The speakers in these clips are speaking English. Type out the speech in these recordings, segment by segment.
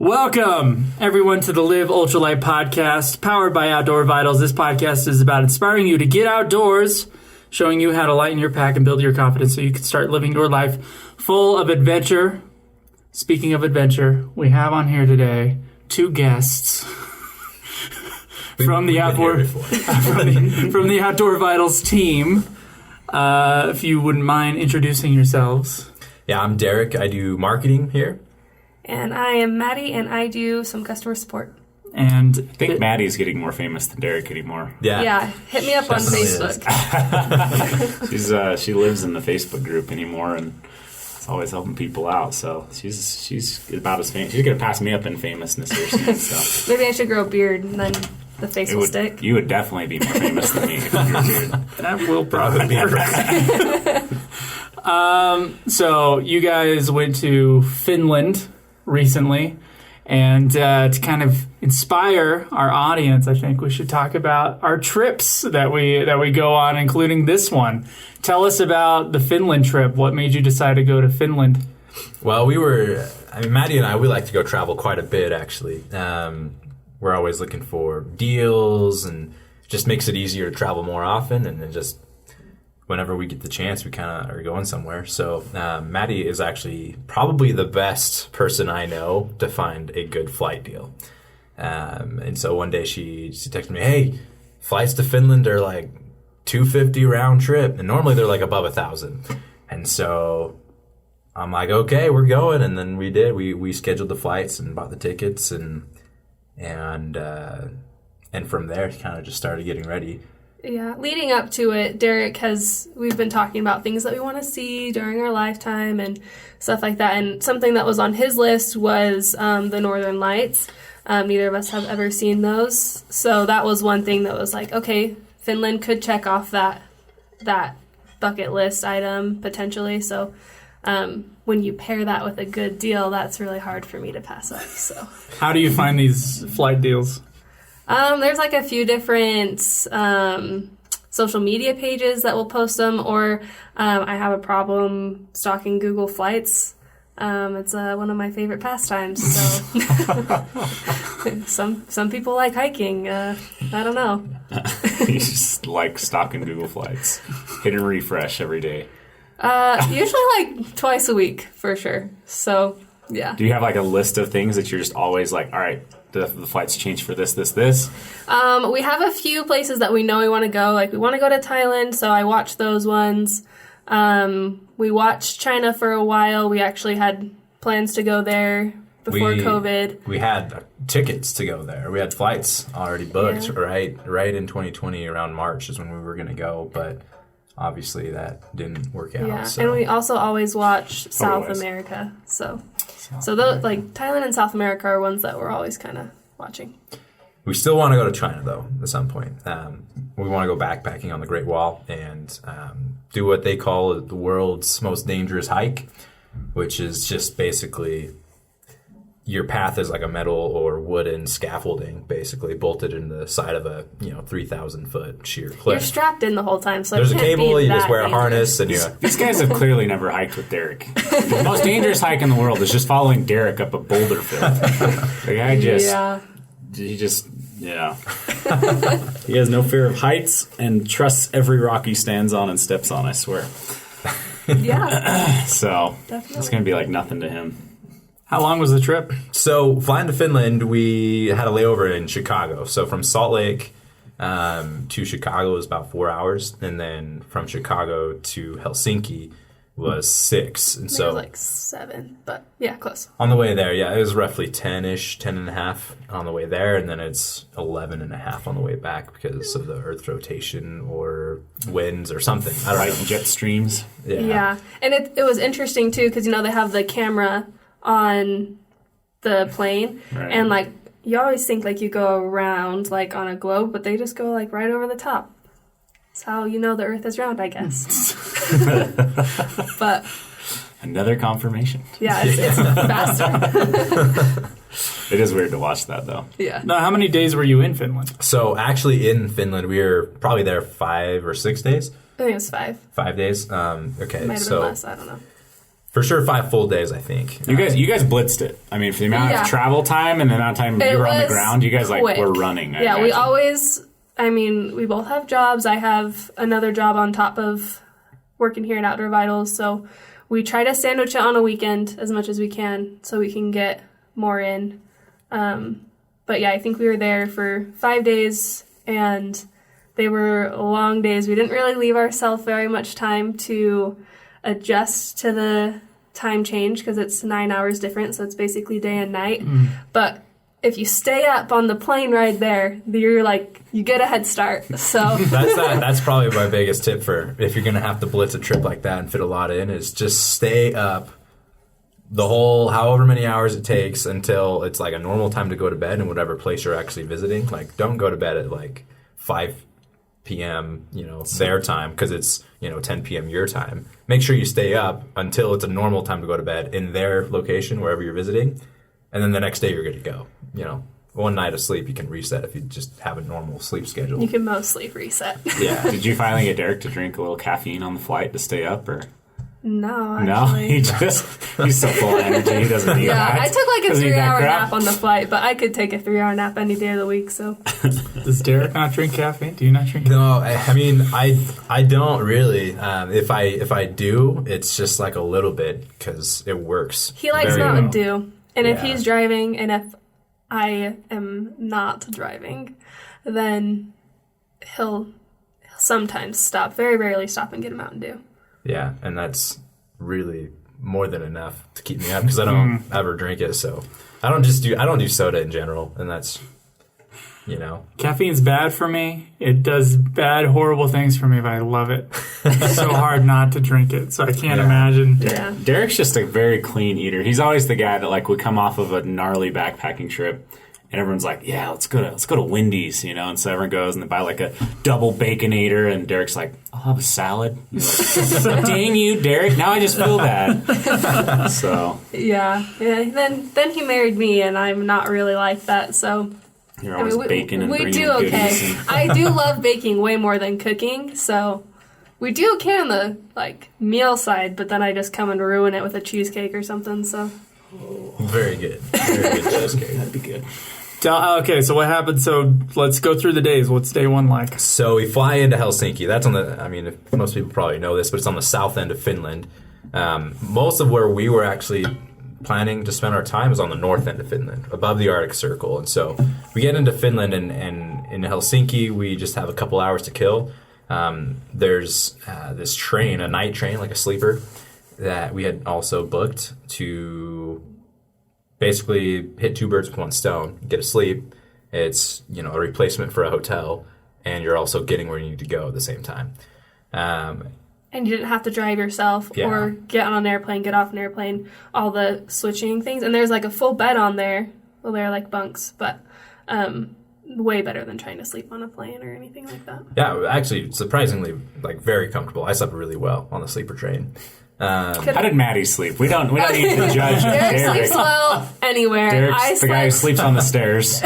Welcome, everyone, to the Live Ultralight podcast, powered by Outdoor Vitals. This podcast is about inspiring you to get outdoors, showing you how to lighten your pack and build your confidence so you can start living your life full of adventure. Speaking of adventure, we have on here today two guests from the Outdoor Vitals team. If you wouldn't mind introducing yourselves. Yeah, I'm Derek. I do marketing here. And I am Madi, and I do some customer support. And I think Maddie's getting more famous than Derek anymore. Yeah, hit me up on Facebook. She lives in the Facebook group anymore, and it's always helping people out. So she's about as famous. She's gonna pass me up in famousness here soon. So maybe I should grow a beard, and then the face will stick. You would definitely be more famous than me if you grew a beard. That will probably work. So you guys went to Finland recently, and to kind of inspire our audience, I think we should talk about our trips that we go on, including this one. Tell us about the Finland trip. What made you decide to go to Finland? Well, Maddie and I, we like to go travel quite a bit, actually. We're always looking for deals, and it just makes it easier to travel more often, and then just whenever we get the chance, we kind of are going somewhere. So Madi is actually probably the best person I know to find a good flight deal. And so one day she texted me, "Hey, flights to Finland are like $250 round trip, and normally they're like above $1,000." And so I'm like, "Okay, we're going." And then we did. We scheduled the flights and bought the tickets, and from there, kind of just started getting ready. Yeah, leading up to it, we've been talking about things that we want to see during our lifetime and stuff like that. And something that was on his list was the Northern Lights. Neither of us have ever seen those. So that was one thing that was like, okay, Finland could check off that bucket list item potentially. So when you pair that with a good deal, that's really hard for me to pass up. So how do you find these flight deals? There's like a few different social media pages that will post them, or I have a problem stalking Google Flights. It's one of my favorite pastimes. So some people like hiking. I don't know. You just like stalking Google Flights. Hit and refresh every day. Usually like twice a week for sure. So yeah. Do you have like a list of things that you're just always like, all right, the flights change for this? We have a few places that we know we want to go. Like we want to go to Thailand, so I watched those ones. We watched China for a while. We actually had plans to go there before COVID. We had tickets to go there. We had flights already booked. Yeah. Right in 2020 around March is when we were going to go, but obviously that didn't work out. Yeah, so. And we also always watch South America. So those, like Thailand and South America are ones that we're always kind of watching. We still want to go to China though at some point. We want to go backpacking on the Great Wall and do what they call the world's most dangerous hike, which is just basically your path is like a metal or wooden scaffolding, basically bolted in the side of a 3,000-foot sheer cliff. You're strapped in the whole time, so there's a cable. You just wear a harness, and these guys have clearly never hiked with Derek. The most dangerous hike in the world is just following Derek up a boulder field. The guy he has no fear of heights and trusts every rock he stands on and steps on. I swear. Yeah. So definitely. It's gonna be like nothing to him. How long was the trip? So flying to Finland, we had a layover in Chicago. So from Salt Lake to Chicago was about 4 hours, and then from Chicago to Helsinki was 6. And so it was like 7, but yeah, close. On the way there, it was roughly 10-ish, 10 and a half on the way there, and then it's 11 and a half on the way back because of the Earth's rotation or winds or something. I don't know. Jet streams. Yeah. And it was interesting too because they have the camera on the plane, right. And like you always think like you go around like on a globe, but they just go like right over the top. That's how you know the Earth is round, I guess. But another confirmation. Yeah, it's faster. It is weird to watch that though. Yeah. Now, how many days were you in Finland? So actually in Finland, we were probably there 5 or 6 days. I think it was 5. 5 days. Okay, Might have been less. I don't know. for sure 5 full days, I think. You guys blitzed it. I mean, for the amount of travel time and the amount of time you were on the ground, you guys were running. Yeah, we always. I mean, we both have jobs. I have another job on top of working here at Outdoor Vitals, so we try to sandwich it on a weekend as much as we can so we can get more in. But yeah, I think we were there for 5 days, and they were long days. We didn't really leave ourselves very much time to adjust to the time change because it's 9 hours different, so it's basically day and night. But if you stay up on the plane ride there, you get a head start. So that's probably my biggest tip for if you're going to have to blitz a trip like that and fit a lot in, is just stay up the whole however many hours it takes until it's like a normal time to go to bed in whatever place you're actually visiting. Like, don't go to bed at like 5 p.m. Their time, because it's 10 p.m. your time. Make sure you stay up until it's a normal time to go to bed in their location wherever you're visiting, and then the next day you're good to go. One night of sleep you can reset if you just have a normal sleep schedule. You can mostly reset. Yeah. Did you finally get Derek to drink a little caffeine on the flight to stay up, or? No, actually. No, he's so full of energy. He doesn't need that. I took like a 3-hour nap on the flight, but I could take a 3-hour nap any day of the week. So, does Derek not drink caffeine? Do you not drink? No, I mean I don't really. If I do, it's just like a little bit because it works. He likes Mountain Dew, and if Yeah. he's driving, and if I am not driving, then he'll sometimes stop. Very rarely stop and get a Mountain Dew. Yeah, and that's really more than enough to keep me up because I don't ever drink it. So I don't do soda in general, and that's Caffeine's bad for me. It does bad, horrible things for me, but I love it. It's so hard not to drink it, so I can't imagine. Yeah. Derek's just a very clean eater. He's always the guy that would come off of a gnarly backpacking trip, and everyone's like, "Yeah, let's go to Wendy's," and so everyone goes and they buy like a double Baconator, and Derek's like, "I'll have a salad." Like, dang you, Derek! Now I just feel bad. So yeah. Then he married me, and I'm not really like that. So you're always baking and we bringing do okay. goodies. I do love baking way more than cooking, so we do okay on the meal side. But then I just come and ruin it with a cheesecake or something. So very good, very good cheesecake. That'd be good. Okay, so what happened? So let's go through the days. What's day one like? So we fly into Helsinki. That's most people probably know this, but it's on the south end of Finland. Most of where we were actually planning to spend our time is on the north end of Finland, above the Arctic Circle. And so we get into Finland, and in Helsinki, we just have a couple hours to kill. There's this train, a night train, like a sleeper, that we had also booked to basically hit 2 birds with 1 stone. Get a sleep. It's a replacement for a hotel, and you're also getting where you need to go at the same time. and you didn't have to drive yourself or get on an airplane, get off an airplane, all the switching things. And there's like a full bed on there. Well, they're like bunks, but way better than trying to sleep on a plane or anything like that. Yeah, actually, surprisingly, like very comfortable. I slept really well on the sleeper train. How did Madi sleep? We don't need to judge Derek Derek. sleeps well anywhere. Derek's the guy who sleeps on the stairs.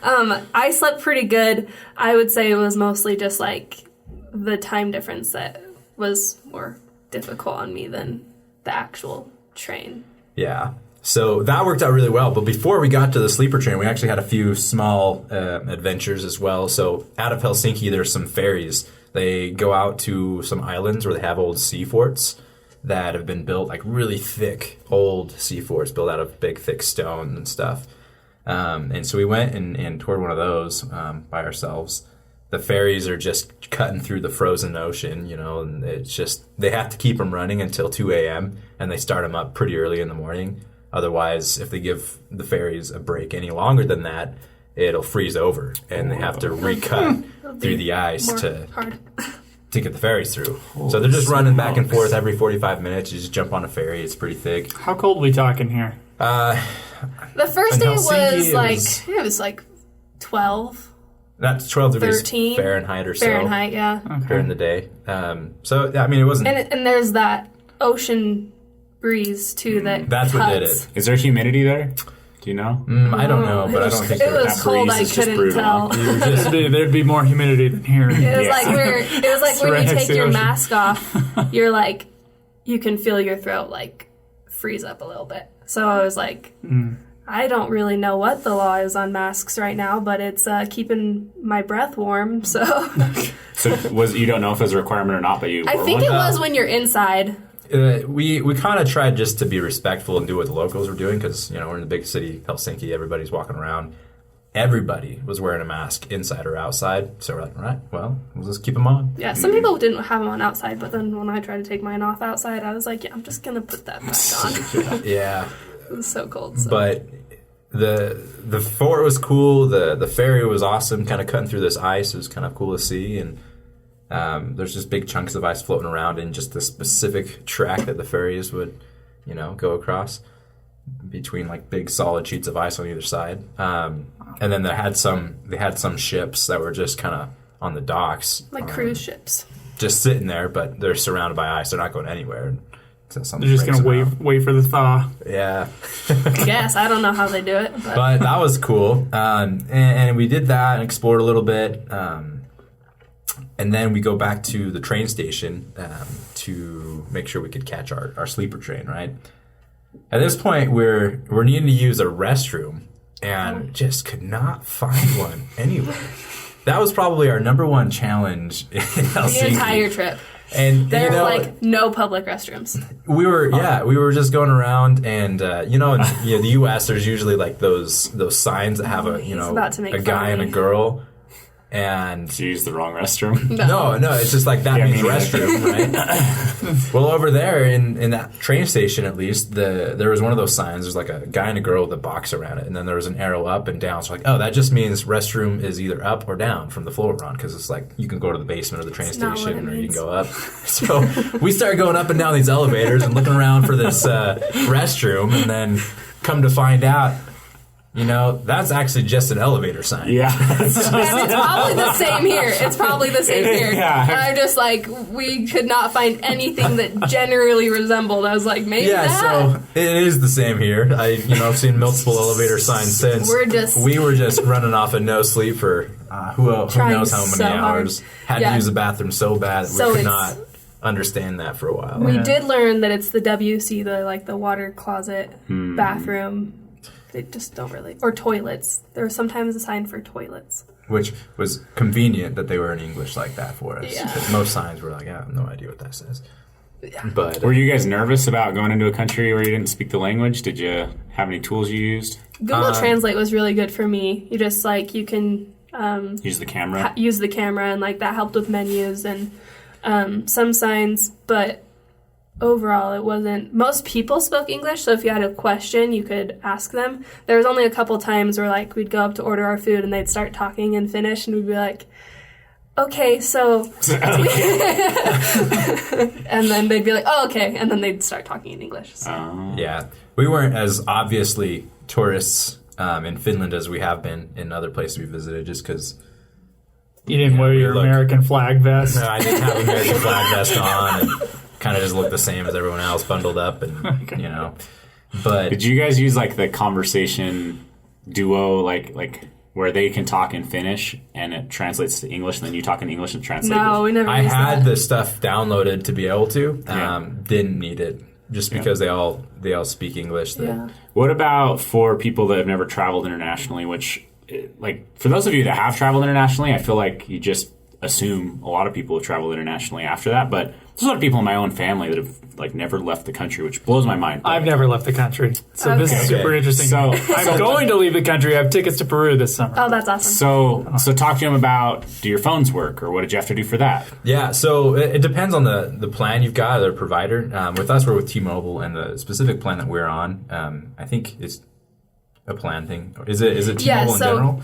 I slept pretty good. I would say it was mostly just like the time difference that was more difficult on me than the actual train. Yeah. So that worked out really well. But before we got to the sleeper train, we actually had a few small adventures as well. So out of Helsinki, there's some ferries. They go out to some islands where they have old sea forts that have been built, like really thick, old sea forts built out of big, thick stone and stuff. And so we went and toured one of those by ourselves. The ferries are just cutting through the frozen ocean, and it's just, they have to keep them running until 2 a.m. and they start them up pretty early in the morning. Otherwise, if they give the ferries a break any longer than that, it'll freeze over, and they have to recut through the ice to get the ferries through. So they're just running back and forth every 45 minutes. You just jump on a ferry. It's pretty thick. How cold are we talking here? The first day it was like 12. That's 12 degrees 13 Fahrenheit or so. Fahrenheit, yeah. During the day. So, I mean, it wasn't... And there's that ocean breeze, too, that's what did it. Is there humidity there? Do you know? I don't know, but I don't think it was cold. I couldn't tell. There'd be more humidity than here. It was like when you take your mask off, you're like, you can feel your throat like freeze up a little bit. So I was like, I don't really know what the law is on masks right now, but it's keeping my breath warm. So So you don't know if it's a requirement or not, but you I think it was when you're inside. We kind of tried just to be respectful and do what the locals were doing because, we're in the big city, Helsinki, everybody's walking around. Everybody was wearing a mask inside or outside. So we're like, all right, well, we'll just keep them on. Yeah, some people didn't have them on outside, but then when I tried to take mine off outside, I was like, yeah, I'm just going to put that back on. Yeah. It was so cold. So. But the fort was cool. The ferry was awesome, kind of cutting through this ice. It was kind of cool to see. And there's just big chunks of ice floating around in just the specific track that the ferries would, go across between like big solid sheets of ice on either side. And then they had some ships that were just kind of on the docks. Like cruise ships. Just sitting there, but they're surrounded by ice. They're not going anywhere. They're just going to wait for the thaw. Yeah. I guess. I don't know how they do it. But that was cool. And we did that and explored a little bit. And then we go back to the train station to make sure we could catch our sleeper train, right? At this point, we're needing to use a restroom and just could not find one anywhere. That was probably our number one challenge in Helsinki. The entire trip. And there were like no public restrooms. We were just going around, and in the U.S. there's usually like those signs that have a guy and a girl. And you used the wrong restroom. No, it's just like that means restroom, right? Well, over there in that train station, at least, there was one of those signs. There's like a guy and a girl with a box around it, and then there was an arrow up and down. So like, that just means restroom is either up or down from the floor we're on, because it's like you can go to the basement of the train station or you can go up. So we started going up and down these elevators and looking around for this restroom, and then come to find out, that's actually just an elevator sign. Yeah. And it's probably the same here. Yeah. I'm just like, we could not find anything that generally resembled. I was like, maybe that. So it is the same here. I've seen multiple elevator signs since. We were just running off of no sleep for who knows how many hours. Had to use the bathroom so bad that we could not understand that for a while. We did learn that it's the WC, the water closet bathroom. They just don't really... Or toilets. There's sometimes a sign for toilets. Which was convenient that they were in English like that for us. Yeah. Because most signs were like, I have no idea what that says. Yeah. But were you guys nervous about going into a country where you didn't speak the language? Did you have any tools you used? Google Translate was really good for me. You just, you can... use the camera? Use the camera, and, that helped with menus and some signs, but... Overall, it wasn't... Most people spoke English, so if you had a question, you could ask them. There was only a couple times where, we'd go up to order our food, and they'd start talking in Finnish, and we'd be like, okay, so... and then they'd be like, oh, okay, and then they'd start talking in English. So. Yeah. We weren't as obviously tourists in Finland as we have been in other places we visited, just because... You didn't wear your American flag vest? No, I didn't have American flag vest on, and... kind of just look the same as everyone else, bundled up, and But did you guys use the conversation duo, where they can talk in Finnish and it translates to English, and then you talk in English and translate? No, we never. I had the stuff downloaded to be able to. Didn't need it just because they all speak English. What about for people that have never traveled internationally? Which, for those of you that have traveled internationally, I feel like you just assume a lot of people have traveled internationally after that, but there's a lot of people in my own family that have never left the country, which blows my mind. I've never left the country, so this is super interesting. So I'm going to leave the country. I have tickets to Peru this summer. Oh, that's awesome. So talk to them about, do your phones work, or what did you have to do for that? Yeah, so it depends on the plan you've got, or provider. With us, we're with T-Mobile, and the specific plan that we're on, I think it's a plan thing. Is it T-Mobile in general?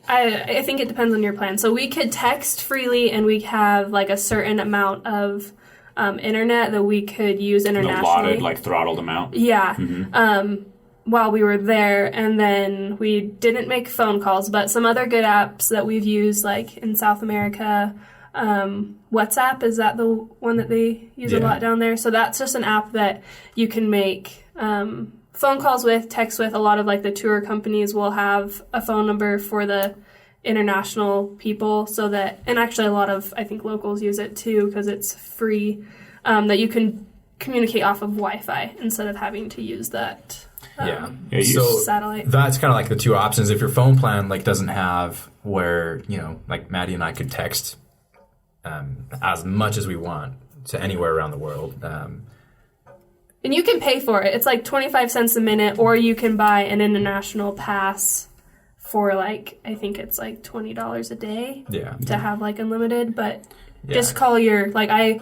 I think it depends on your plan. So we could text freely, and we have a certain amount of internet that we could use internationally. Allotted, throttled amount. Yeah. Mm-hmm. While we were there, and then we didn't make phone calls, but some other good apps that we've used, in South America, WhatsApp, is that the one that they use a lot down there? So that's just an app that you can make phone calls with, text with. A lot of the tour companies will have a phone number for the international people, so that, and actually a lot of, I think, locals use it too because it's free, that you can communicate off of Wi-Fi instead of having to use that so satellite. that's kind of like the two options. If your phone plan like doesn't have where, you know, like Maddie and I could text as much as we want to anywhere around the world. And you can pay for it. It's like 25 cents a minute, or you can buy an international pass for like, I think it's like $20 a day to have like unlimited. But just call a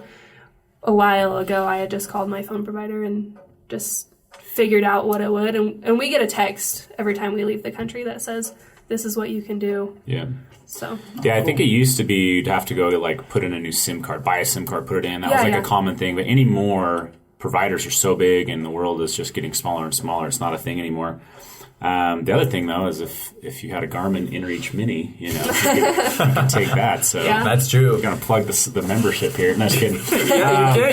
while ago, I had just called my phone provider and just figured out what it would. And we get a text every time we leave the country that says, this is what you can do. Yeah. So. Yeah, I think it used to be you'd have to go to like put in a new SIM card, buy a SIM card, put it in. That was like a common thing. But anymore, providers are so big and the world is just getting smaller and smaller. It's not a thing anymore. The other thing, though, is if you had a Garmin InReach Mini, you know, you could take that. So that's true. We're going to plug the membership here. No, just kidding.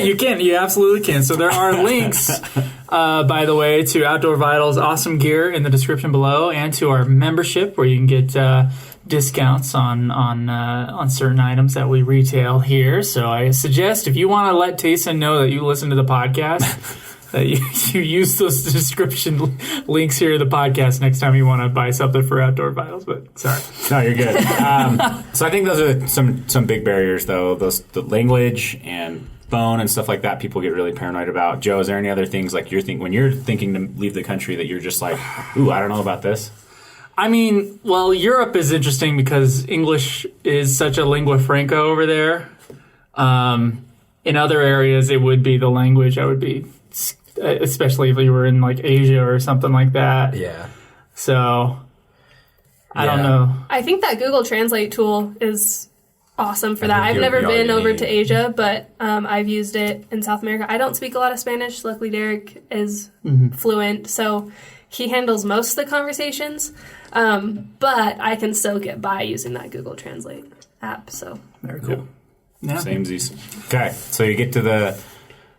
You can. You absolutely can. So there are links, by the way, to Outdoor Vital's awesome gear in the description below, and to our membership where you can get discounts on certain items that we retail here. So I suggest if you want to let Tayson know that you listen to the podcast, that you use those description links here in the podcast next time you want to buy something for Outdoor Vitals. But sorry. No, you're good. So I think those are some big barriers, though. The language and phone and stuff like that, people get really paranoid about. Joe, is there any other things like when you're thinking to leave the country that you're just like, ooh, I don't know about this? I mean, well, Europe is interesting because English is such a lingua franca over there. In other areas, it would be the language I would be, especially if you were in like Asia or something like that. Yeah. So I don't know. I think that Google Translate tool is awesome for that. I've never been over to Asia, but I've used it in South America. I don't speak a lot of Spanish. Luckily, Derek is fluent, so he handles most of the conversations. But I can still get by using that Google Translate app. So very cool. Yeah. Samesies. Okay, so you get to the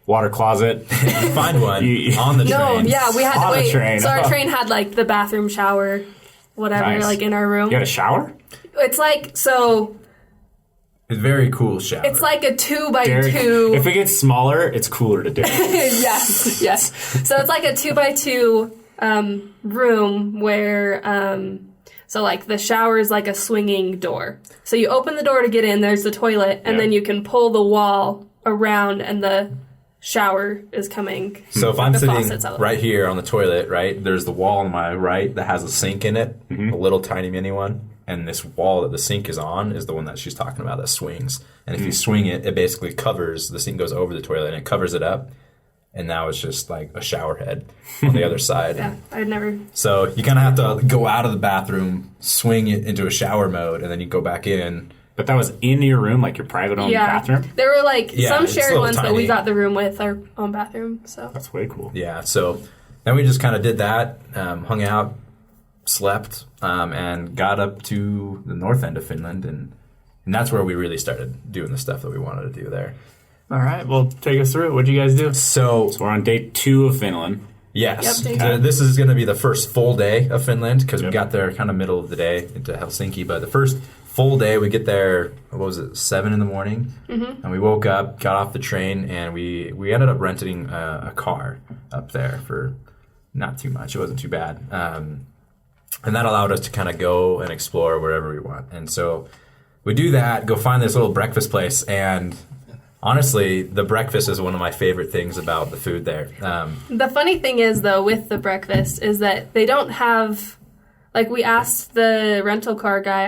water closet. You find one on the train. No, yeah, we had to wait. Train. So our train had like the bathroom, shower, whatever, like in our room. You got a shower? It's like, so... It's a very cool shower. It's like a 2x2. Derek, if it gets smaller, it's cooler to Derek. yes. So it's like a 2x2 room where... So, like, the shower is like a swinging door. So you open the door to get in, there's the toilet, and then you can pull the wall around, and the shower is coming. So if I'm sitting right here on the toilet, right, there's the wall on my right that has a sink in it, a little tiny mini one, and this wall that the sink is on is the one that she's talking about that swings. And if you swing it, it basically covers, the sink goes over the toilet, and it covers it up. And now it's just like a shower head on the other side. Yeah, I'd never... So you kind of have to go out of the bathroom, swing it into a shower mode, and then you go back in. But that was in your room, like your private own bathroom? There were like some shared ones, tiny. but we got the room with our own bathroom. So that's way cool. Yeah, so then we just kind of did that, hung out, slept, and got up to the north end of Finland. And that's where we really started doing the stuff that we wanted to do there. All right, well, take us through it. What'd you guys do? So we're on day 2 of Finland. Yes. Yep, this is going to be the first full day of Finland because we got there kind of middle of the day into Helsinki. But the first full day, we get there, 7 in the morning? And we woke up, got off the train, and we ended up renting a car up there for not too much. It wasn't too bad. And that allowed us to kind of go and explore wherever we want. And so we do that, go find this little breakfast place, and... honestly, the breakfast is one of my favorite things about the food there. The funny thing is, though, with the breakfast is that they don't have... Like, we asked the rental car guy,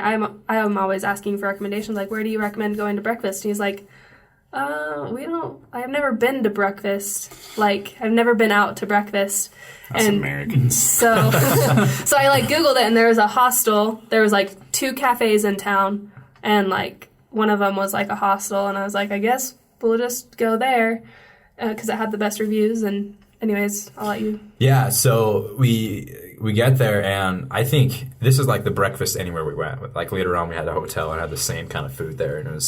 I'm always asking for recommendations, like, where do you recommend going to breakfast? And he's like, I've never been to breakfast. Like, I've never been out to breakfast. That's Americans. So, so I, like, Googled it, and there was a hostel. There was, like, 2 cafes in town, and, like, one of them was, like, a hostel, and I was like, I guess we'll just go there because it had the best reviews. And anyways, I'll let you. Yeah, so we get there, and I think this is like the breakfast anywhere we went. Like later on, we had a hotel and had the same kind of food there, and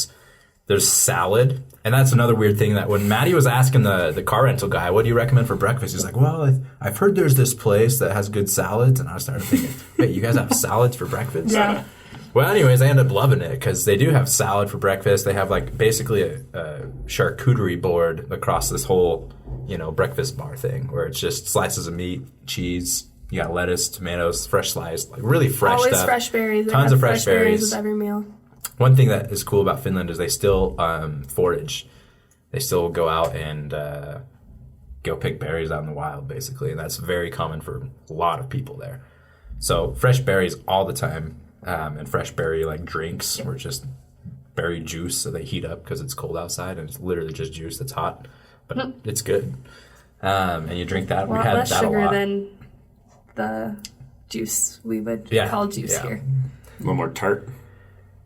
there's salad. And that's another weird thing that when Maddie was asking the car rental guy, what do you recommend for breakfast? He's like, well, I've heard there's this place that has good salads. And I started thinking, wait, you guys have salads for breakfast? Yeah. Well, anyways, I ended up loving it because they do have salad for breakfast. They have like basically a charcuterie board across this whole, breakfast bar thing where it's just slices of meat, cheese, you got lettuce, tomatoes, fresh sliced, like really fresh Always stuff. fresh berries. They Tons have of fresh berries with every meal. One thing that is cool about Finland is they still forage. They still go out and go pick berries out in the wild, basically, and that's very common for a lot of people there. So fresh berries all the time, and fresh berry like drinks or just berry juice, so they heat up because it's cold outside and it's literally just juice that's hot, but it's good. And you drink that. Well, we had less that a sugar lot. than the juice we would call juice here. A little more tart.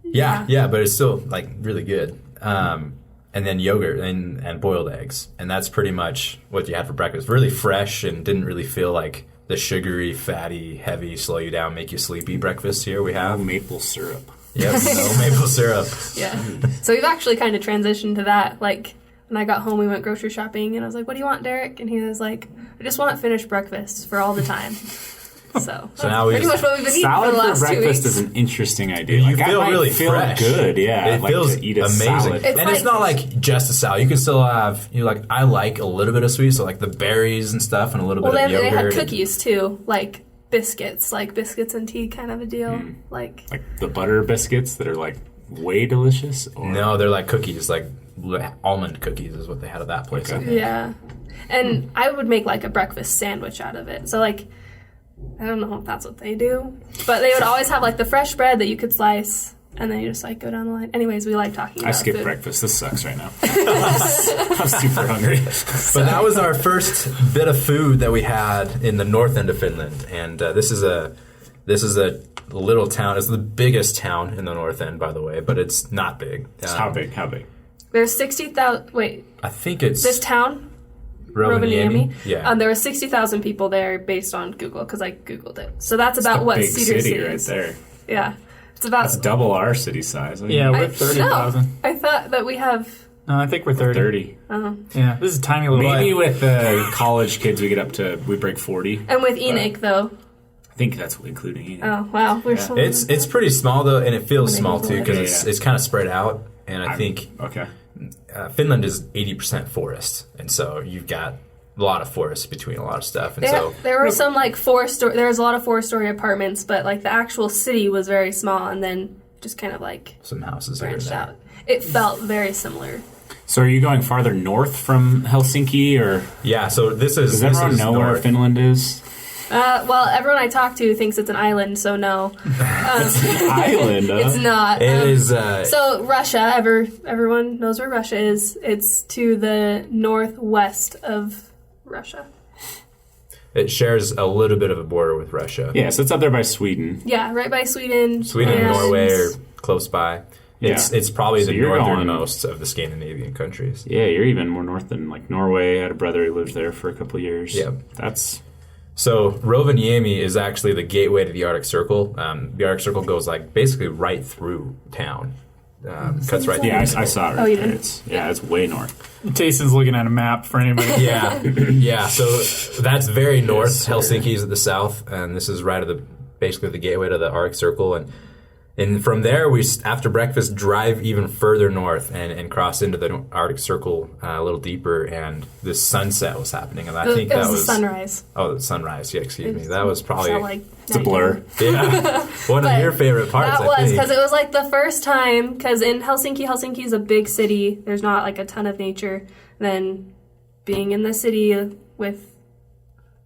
Yeah, but it's still like really good. And then yogurt and boiled eggs, and that's pretty much what you had for breakfast. Really fresh and didn't really feel like the sugary, fatty, heavy, slow you down, make you sleepy breakfast here we have. Maple syrup. Yep, no maple syrup. Yeah. So we've actually kind of transitioned to that. Like, when I got home, we went grocery shopping, and I was like, what do you want, Derek? And he was like, I just want finished breakfast for all the time. So now pretty much what we've been eating for Salad the for last 2 breakfast weeks. is an interesting idea. You Like, I feel might really feel fresh. good. Yeah, It I'd like feels to eat a amazing. salad. It's And it's not like just a salad. You can still have, I like a little bit of sweet, so like the berries and stuff and a little Well, bit then of they yogurt. had cookies, too, like biscuits and tea kind of a deal. Like the butter biscuits that are like way delicious. Or No, they're like cookies, like almond cookies is what they had at that place. Okay. I think. Yeah. And I would make like a breakfast sandwich out of it. So like, I don't know if that's what they do, but they would always have like the fresh bread that you could slice and then you just like go down the line. Anyways, we like talking about I skipped food. breakfast. This sucks right now. I'm super hungry. But that was our first bit of food that we had in the north end of Finland, and this is a little town. It's the biggest town in the north end, by the way, but it's not big. How big? How big? There's 60,000, wait, I think it's this town? Rovaniemi. Rovaniemi. Yeah. There were 60,000 people there based on Google because I Googled it. So that's about a what big Cedar city City right is. there. Yeah. It's about... That's double our city size. Yeah, we're 30,000. No, I thought that we have... No, I think we're 30. 30. Yeah, this is a tiny little... Maybe with the college kids, we break 40. And with Enoch, though. I think that's including Enoch. Oh, wow. We're so... It's pretty small though, and it feels small too because Yeah. it's kind of spread out. And I think Okay. Finland is 80% forest, and so you've got a lot of forest between a lot of stuff. And so There were some like there was a lot of 4-story apartments, but like the actual city was very small, and then just kind of like some houses here and branched there. out. It felt very similar. So are you going farther north from Helsinki, or Yeah, so this is. does this everyone is know where north. Finland is? Well, everyone I talk to thinks it's an island, so no, Island, huh? it's not. It is. So Russia, everyone knows where Russia is. It's to the northwest of Russia. It shares a little bit of a border with Russia. Yeah, so it's up there by Sweden. Yeah, right by Sweden. Sweden and and Norway are close by. It's Yeah. it's probably So the you're northernmost of the Scandinavian countries. Yeah, you're even more north than like Norway. I had a brother who lived there for a couple of years. Yep. That's So Rovaniemi is actually the gateway to the Arctic Circle. The Arctic Circle goes like basically right through town. Cuts right through. yeah. the I middle. saw it. Oh, Right you there. did? It's way north. Tayson's looking at a map for anybody. Yeah, yeah. So that's very north. Yes, sir. Helsinki's at the south, and this is right at basically the gateway to the Arctic Circle. And from there, we after breakfast drive even further north and cross into the Arctic Circle a little deeper. And the sunset was happening, and I think it that was was the sunrise. Oh, the sunrise. Yeah, excuse me. That was probably Felt like It's a blur. yeah one of But your favorite parts. That was I think. because it was like the first time. Because in Helsinki is a big city. There's not like a ton of nature. Then being in the city with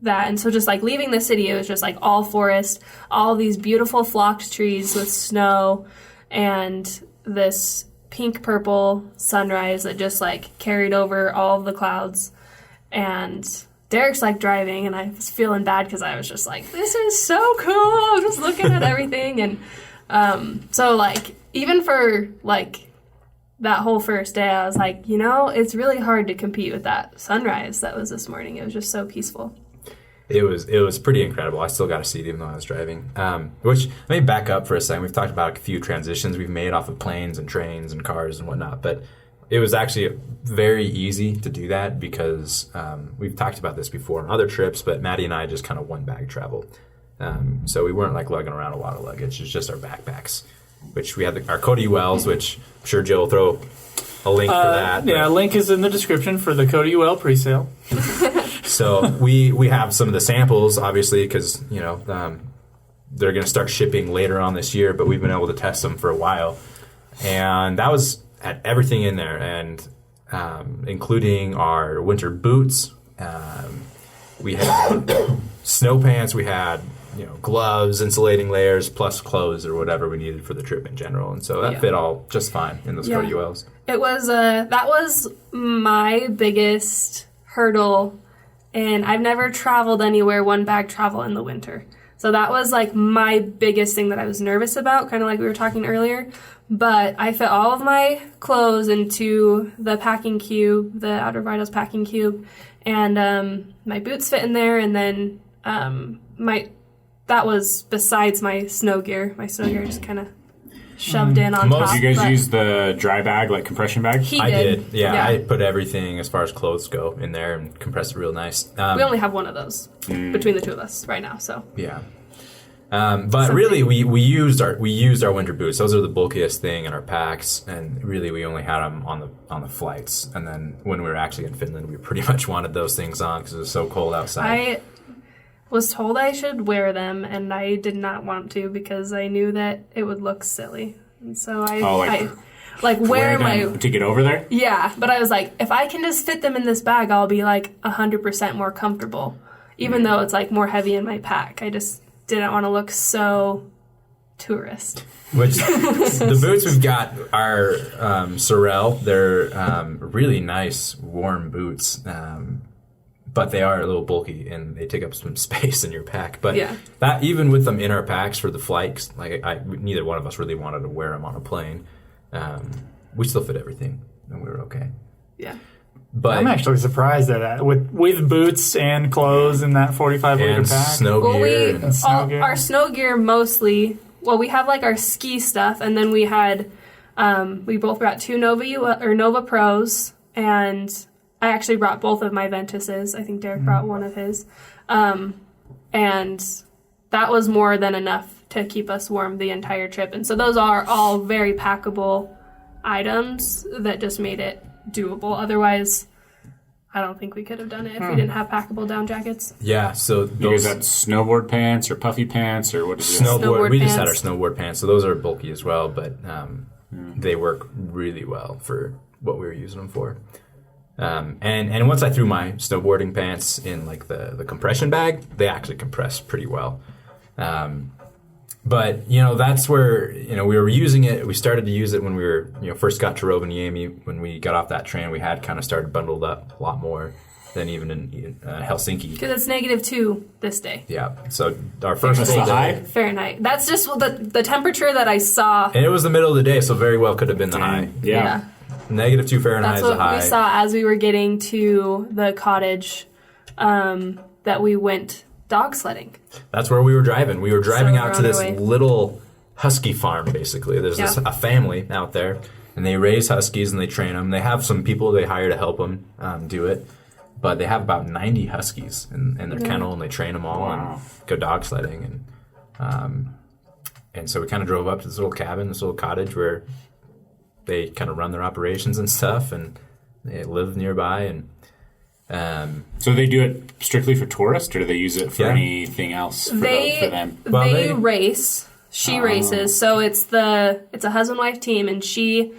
that, and so just like leaving the city, it was just like all forest, all these beautiful flocked trees with snow, and this pink purple sunrise that just like carried over all of the clouds. And Derek's like driving, and I was feeling bad because I was just like, this is so cool, just looking at everything. And so like even for like that whole first day, I was like, it's really hard to compete with that sunrise that was this morning. It was just so peaceful. It was pretty incredible. I still got to see it even though I was driving. Which, let me back up for a second. We've talked about a few transitions we've made off of planes and trains and cars and whatnot, but it was actually very easy to do that because we've talked about this before on other trips, but Madi and I just kind of one-bag traveled. So we weren't like lugging around a lot of luggage. It's just our backpacks, which we had our Cody Wells, which I'm sure Joe will throw a link for that. Yeah, link is in the description for the Cody UL pre-sale. So we have some of the samples, obviously, because they're going to start shipping later on this year, but we've been able to test them for a while, and that was had everything in there, and including our winter boots. We had snow pants. We had gloves, insulating layers, plus clothes or whatever we needed for the trip in general, and so that fit all just fine in those Cody ULs. It was that was my biggest hurdle, and I've never traveled anywhere one bag travel in the winter. So that was like my biggest thing that I was nervous about, kind of like we were talking earlier. But I fit all of my clothes into the packing cube, the Outer Vitals packing cube, and my boots fit in there, and then that was besides my snow gear. My snow gear just kind of shoved in on top. Did you guys use the dry bag, like compression bag? I did. Yeah, I put everything as far as clothes go in there and compressed it real nice. We only have one of those between the two of us right now, so. Yeah. But really, we used our winter boots. Those are the bulkiest thing in our packs, and really we only had them on the flights. And then when we were actually in Finland, we pretty much wanted those things on because it was so cold outside. I was told I should wear them, and I did not want to because I knew that it would look silly. And so I wear my to get over there. Yeah, but I was like, if I can just fit them in this bag, I'll be like 100% more comfortable, even though it's like more heavy in my pack. I just didn't want to look so tourist. Which the boots we've got are Sorel. They're really nice, warm boots. But they are a little bulky and they take up some space in your pack. But that even with them in our packs for the flights, like neither one of us really wanted to wear them on a plane. We still fit everything, and we were okay. Yeah. But I'm actually surprised at that with boots and clothes in that 45-liter pack. Snow gear. Our snow gear mostly. Well, we have like our ski stuff, and then we had we both brought two Nova Pros, and I actually brought both of my Ventuses. I think Derek brought one of his. And that was more than enough to keep us warm the entire trip. And so those are all very packable items that just made it doable. Otherwise, I don't think we could have done it if we didn't have packable down jackets. Yeah, so you guys had snowboard pants or puffy pants or what did you snowboard we pants. Just had our snowboard pants, so those are bulky as well, but they work really well for what we were using them for. And once I threw my snowboarding pants in like the compression bag, they actually compressed pretty well. But that's where we were using it. We started to use it when we were first got to Rovaniemi. When we got off that train, we had kind of started bundled up a lot more than even in Helsinki. Because it's -2 this day. Yeah. So our first full day Fahrenheit. That's just the temperature that I saw. And it was the middle of the day, so very well could have been the high. Yeah. -2 Fahrenheit is a high. That's what we saw as we were getting to the cottage that we went dog sledding. That's where we were driving. We were driving out to this little husky farm, basically. There's a family out there, and they raise huskies and they train them. They have some people they hire to help them do it, but they have about 90 huskies in their kennel, and they train them all and go dog sledding. And so we kind of drove up to this little cabin, this little cottage where they kind of run their operations and stuff, and they live nearby. And So they do it strictly for tourists, or do they use it for anything else for them? They race. She races. So it's a husband-wife team, and she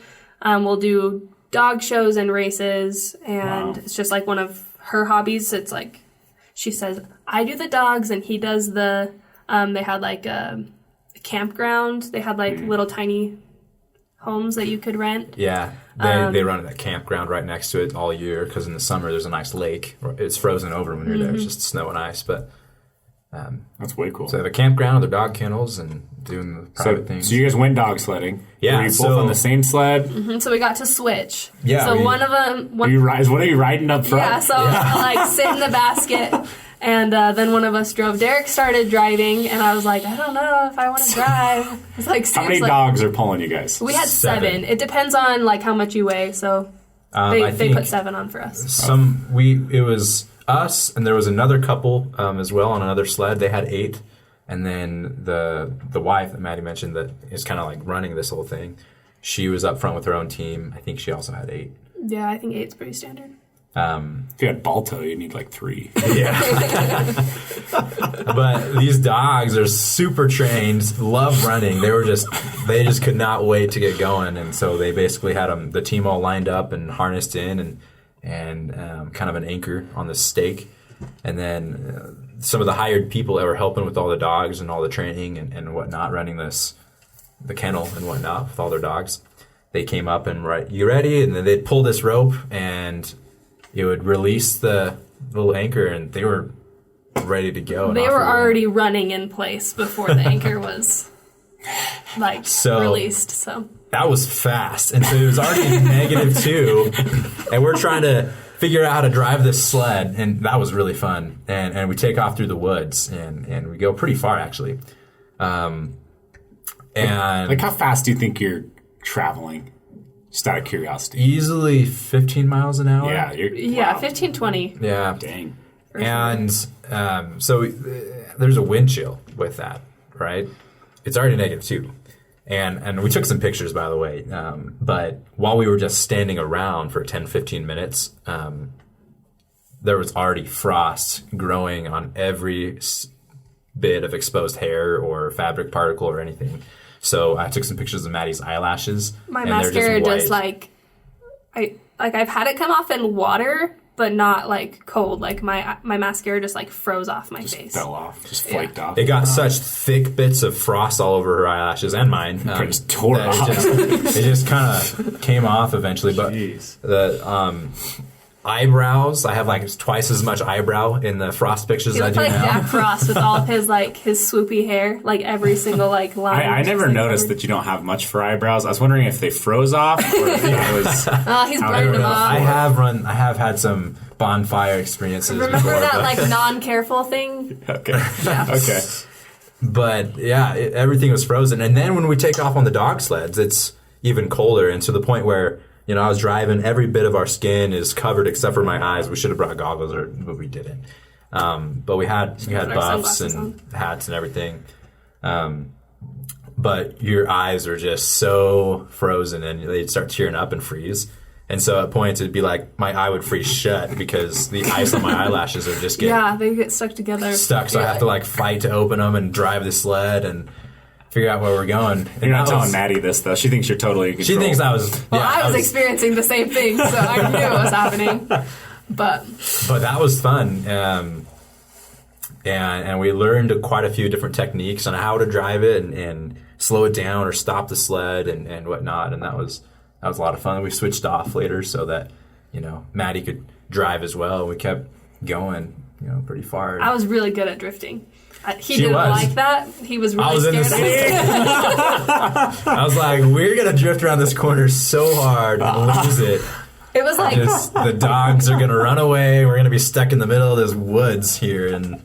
will do dog shows and races, and it's just like one of her hobbies. It's like she says, I do the dogs, and he does the. They had like a campground. They had like little tiny homes that you could rent. Yeah, they run that campground right next to it all year because in the summer there's a nice lake. It's frozen over when you're there. It's just snow and ice, but that's way cool. So they have a campground, their dog kennels, and doing the private things. So you guys went dog sledding. Yeah. Were you both on the same sled? So we got to switch. Yeah. So one of them... What are you riding up front? Yeah, so I like sit in the basket. And then one of us drove. Derek started driving, and I was like, I don't know if I want to drive. It's like, how many dogs are pulling you guys? We had 7. It depends on like how much you weigh. So they put 7 on for us. It was us, and there was another couple as well on another sled. They had 8, and then the wife that Madi mentioned that is kind of like running this whole thing. She was up front with her own team. I think she also had 8. Yeah, I think 8's pretty standard. If you had Balto, you need like 3. Yeah. But these dogs are super trained, love running. They just could not wait to get going, and so they basically had the team all lined up and harnessed in, and kind of an anchor on the stake, and then some of the hired people that were helping with all the dogs and all the training and whatnot, running the kennel and whatnot with all their dogs. They came up and you ready? And then they'd pull this rope and it would release the little anchor, and they were ready to go. They were already running in place before the anchor was released. So that was fast, and so it was already -2, and we're trying to figure out how to drive this sled, and that was really fun. And we take off through the woods, and we go pretty far actually. And like, how fast do you think you're traveling? Just out of curiosity. Easily 15 miles an hour. Yeah, 15, 20. Yeah. Dang. And so there's a wind chill with that, right? It's already -2. And we took some pictures, by the way. But while we were just standing around for 10, 15 minutes, there was already frost growing on every bit of exposed hair or fabric particle or anything. So I took some pictures of Maddie's eyelashes. My mascara just I've had it come off in water, but not like cold. Like my mascara just like froze off my face. Fell off, just flaked off. It got such thick bits of frost all over her eyelashes and mine. Just tore off. It just kind of came off eventually. But the eyebrows, I have like twice as much eyebrow in the frost pictures as I do like now. Jack Frost with all of his swoopy hair, like every single line. I never noticed that you don't have much for eyebrows. I was wondering if they froze off or if that was. He's burned them off. I have had some bonfire experiences. Remember before, that non-careful thing? Okay. Yeah. Okay. But yeah, everything was frozen. And then when we take off on the dog sleds, it's even colder, and to the point where, I was driving, every bit of our skin is covered except for my eyes. We should have brought goggles, but we didn't. But we had buffs and hats and everything. But your eyes are just so frozen, and they'd start tearing up and freeze. And so at points it'd be like my eye would freeze shut because the ice on my eyelashes are just they get stuck together. So I have to fight to open them and drive the sled and figure out where we're going. You're not telling Maddie this, though. She thinks you're totally in control. She thinks I was... Well, I was experiencing the same thing, so I knew it was happening. But that was fun. And we learned quite a few different techniques on how to drive it and slow it down or stop the sled and whatnot. And that was a lot of fun. We switched off later so that, Maddie could drive as well. We kept going, pretty far. I was really good at drifting. He didn't like that. He was really scared of it. I was like, we're going to drift around this corner so hard and lose it. It was like... the dogs are going to run away. We're going to be stuck in the middle of this woods here and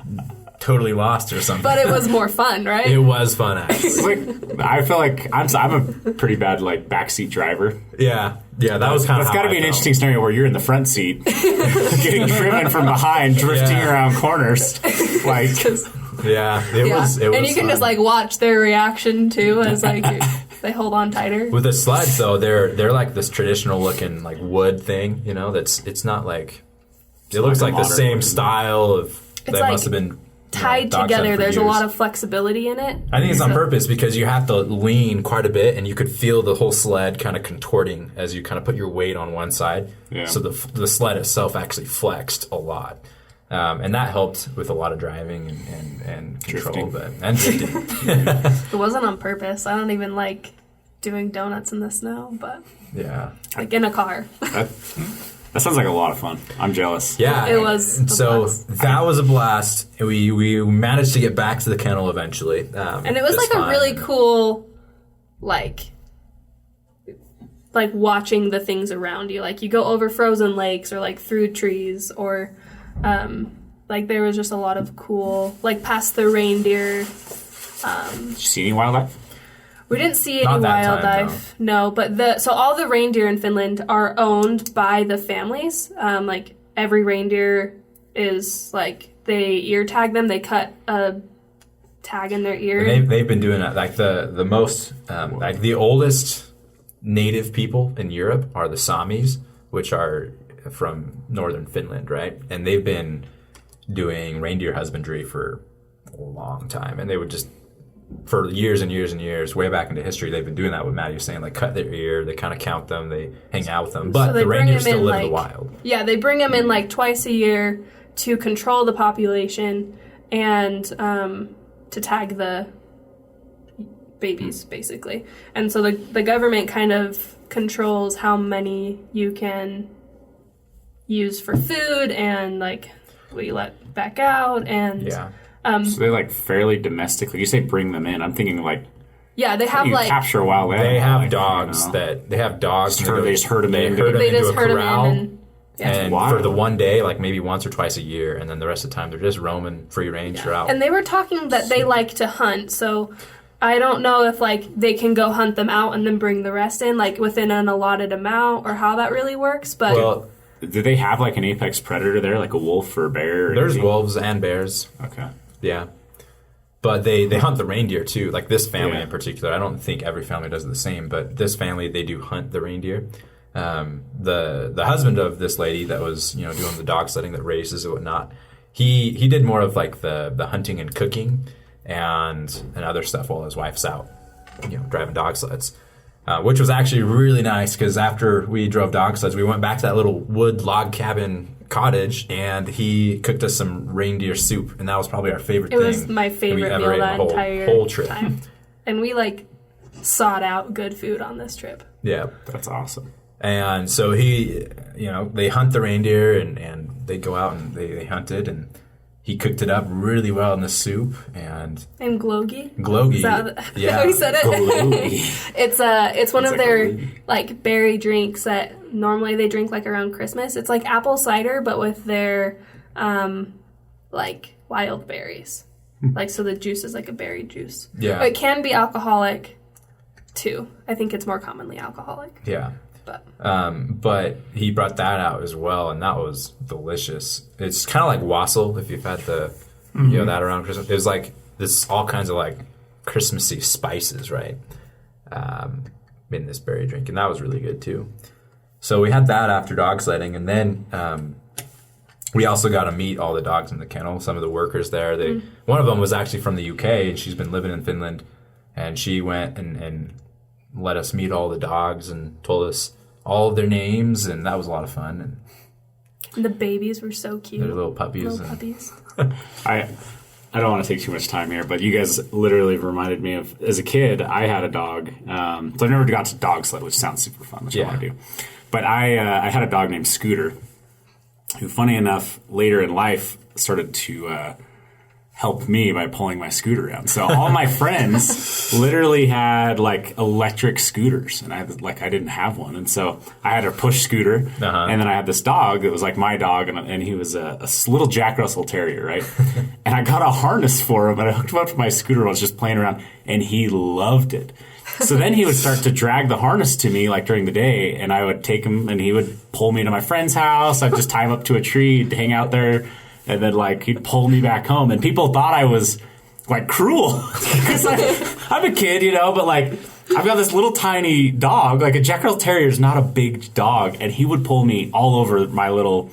totally lost or something. But it was more fun, right? It was fun, actually. I feel like I'm a pretty bad backseat driver. Yeah, that was kind of. It's got to be an interesting scenario where you're in the front seat, getting driven from behind, drifting around corners, Yeah, it was. And you can fun. just watch their reaction too, as they hold on tighter. With the sleds, though, they're like this traditional looking wood thing. It's not like it looks like the same style of. They must have been tied together. There's a lot of flexibility in it. I think it's on purpose because you have to lean quite a bit, and you could feel the whole sled kind of contorting as you kind of put your weight on one side. Yeah. So the sled itself actually flexed a lot. And that helped with a lot of driving and control, and drifting. It wasn't on purpose. I don't even like doing donuts in the snow, but in a car. That sounds like a lot of fun. I'm jealous. Yeah, it was. That was a blast. We managed to get back to the kennel eventually, and it was a really cool, watching the things around you. You go over frozen lakes or through trees or. There was just a lot of cool, past the reindeer. Did you see any wildlife? We didn't see any wildlife, no. But so all the reindeer in Finland are owned by the families. Every reindeer is they ear tag them. They cut a tag in their ear. And they've been doing that. The most, the oldest native people in Europe are the Samis, which are from northern Finland, right? And they've been doing reindeer husbandry for a long time, and they would just for years and years and years, way back into history, they've been doing that. What Maddie was saying, like cut their ear, they kind of count them, they hang out with them, but the reindeer still live in the wild. Yeah, they bring them in like twice a year to control the population and to tag the babies, basically. And so the government kind of controls how many you can use for food and like what you let back out. And yeah. So they like fairly domestically. You say bring them in. I'm thinking like they have you like capture a wild animal. They have like, dogs that they have dogs. They just herd them in. They into just a herd them corral. in. And for the one day, like maybe once or twice a year, and then the rest of the time they're just roaming free range throughout. And they were talking that they like to hunt, so I don't know if like they can go hunt them out and then bring the rest in, like within an allotted amount, or how that really works. But well, do they have like an apex predator there, like a wolf or a bear? Or there's anything? wolves and bears. Okay. Yeah. But they hunt the reindeer too, like this family in particular. I don't think every family does the same, but this family, they do hunt the reindeer. The husband of this lady that was doing the dog sledding, that races and whatnot, he did more of like the hunting and cooking and other stuff while his wife's out driving dog sleds, which was actually really nice because after we drove dog sleds, we went back to that little wood log cabin cottage and he cooked us some reindeer soup, and that was probably our favorite thing. It was my favorite meal that entire whole trip. time. And we like sought out good food on this trip. Yeah, that's awesome. And so he, they hunt the reindeer and they go out and they hunt it, and he cooked it up really well in the soup. And glogi. Glogi. Is that yeah. how he said it? It's one of their glogi. like berry drinks that normally they drink like around Christmas. It's like apple cider, but with their like wild berries. Like, so the juice is like a berry juice. Yeah. It can be alcoholic too. I think it's more commonly alcoholic. Yeah. But he brought that out as well, and that was delicious. It's kind of like wassail, if you've had that around Christmas. It was like this all kinds of like Christmassy spices, right? In this berry drink, and that was really good too. So we had that after dog sledding, and then we also got to meet all the dogs in the kennel. Some of the workers there. One of them was actually from the UK, and she's been living in Finland, and she went and let us meet all the dogs and told us all of their names, and that was a lot of fun. And the babies were so cute. They're little puppies. I don't want to take too much time here, but you guys literally reminded me of, as a kid, I had a dog. So I've never got to dog sled, which sounds super fun, which I want to do. But I had a dog named Scooter, who, funny enough, later in life started to help me by pulling my scooter around. So all my friends literally had like electric scooters, and I didn't have one, and so I had a push scooter, and then I had this dog that was like my dog, and he was a little Jack Russell Terrier, right? And I got a harness for him, and I hooked him up to my scooter and I was just playing around, and he loved it. So then he would start to drag the harness to me like during the day, and I would take him and he would pull me to my friend's house. I'd just tie him up to a tree to hang out there. And then, like, he'd pull me back home. And people thought I was, like, cruel. Because I'm a kid, but, like, I've got this little tiny dog. Like, a Jack Russell Terrier is not a big dog. And he would pull me all over my little,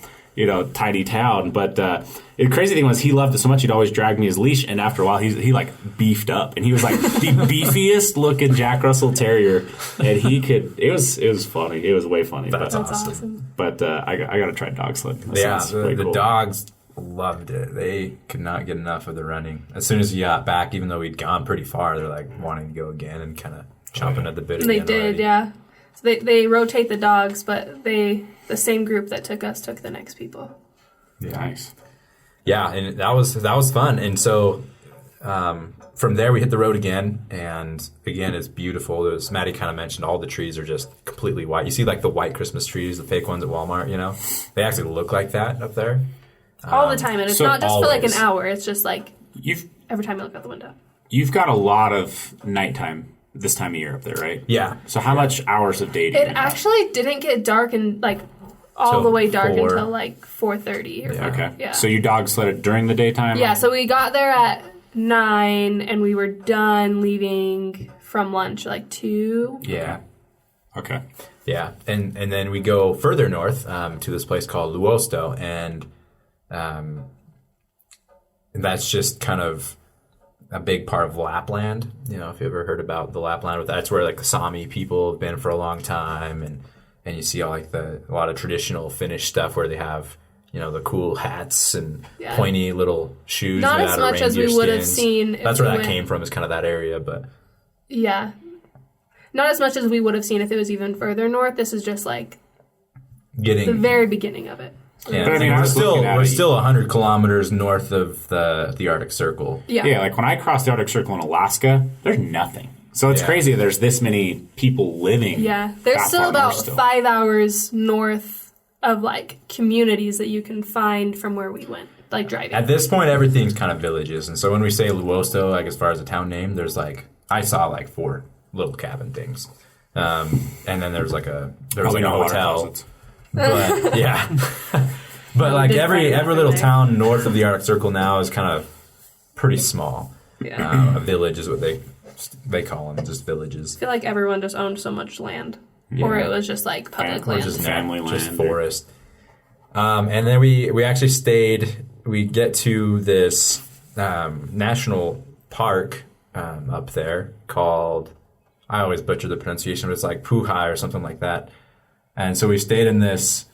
tiny town. But the crazy thing was he loved it so much, he'd always drag me his leash. And after a while, he like, beefed up. And he was, like, the beefiest-looking Jack Russell Terrier. And he could... It was funny. It was way funny. That's awesome. But I got to try dog sled. The cool. Dogs... loved it. They could not get enough of the running. As soon as we got back, even though we'd gone pretty far, they're like wanting to go again and kind of chomping at the bit. They did, already. yeah. So they rotate the dogs, but the same group that took us took the next people. Yeah. Nice. Yeah, and that was fun. And so from there we hit the road again, and again it's beautiful. As Maddie kind of mentioned, all the trees are just completely white. You see like the white Christmas trees, the fake ones at Walmart. They actually look like that up there. All the time, and it's not just always. for like an hour. It's just like every time you look out the window. You've got a lot of nighttime this time of year up there, right? Yeah. So how much hours of day do you have? It actually didn't get dark and like all Till the way dark 4. until like 4:30 or 5. Okay. Yeah. So you dog sledded during the daytime? Yeah. So we got there at 9, and we were done leaving from lunch like 2. Yeah. Okay. Yeah, and then we go further north to this place called Luosto, and that's just kind of a big part of Lapland. You know, if you ever heard about the Lapland, that's where like the Sami people have been for a long time, and you see all like a lot of traditional Finnish stuff where they have, you know, the cool hats and pointy little shoes. Not as much as we would have seen. That's where that came from, is kind of that area, but yeah, not as much as we would have seen if it was even further north. This is just like the very beginning of it. Yeah, but I mean, we're still 100 kilometers north of the Arctic Circle. Yeah, like when I crossed the Arctic Circle in Alaska, there's nothing. So it's crazy there's this many people living. Yeah, there's still about 5 hours north of like communities that you can find from where we went, like driving. At this point, everything's kind of villages, and so when we say Luosto, like as far as a town name, there's like I saw like 4 little cabin things, and then there was like a hotel. But yeah, but like every little town north of the Arctic Circle now is kind of pretty small. Yeah, a village is what they call them, just villages. I feel like everyone just owned so much land, or it was just like public land, just family land, just forest. And then we actually stayed. We get to this national park up there called, I always butcher the pronunciation, but it's like Puhai or something like that. And so we stayed in this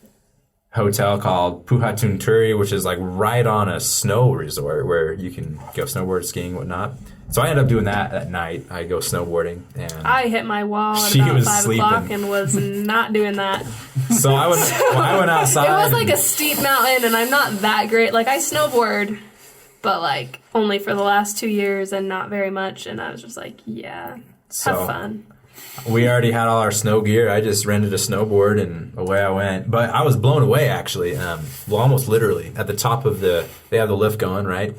hotel called Puhatunturi, which is like right on a snow resort where you can go snowboard, skiing, whatnot. So I ended up doing that at night. I go snowboarding, and I hit my wall at about 5 o'clock and was not doing that. So I went outside. It was like a steep mountain, and I'm not that great. Like I snowboard, but like only for the last 2 years and not very much. And I was just like, have fun. We already had all our snow gear. I just rented a snowboard and away I went. But I was blown away, actually. Almost literally. At the top of they have the lift going, right?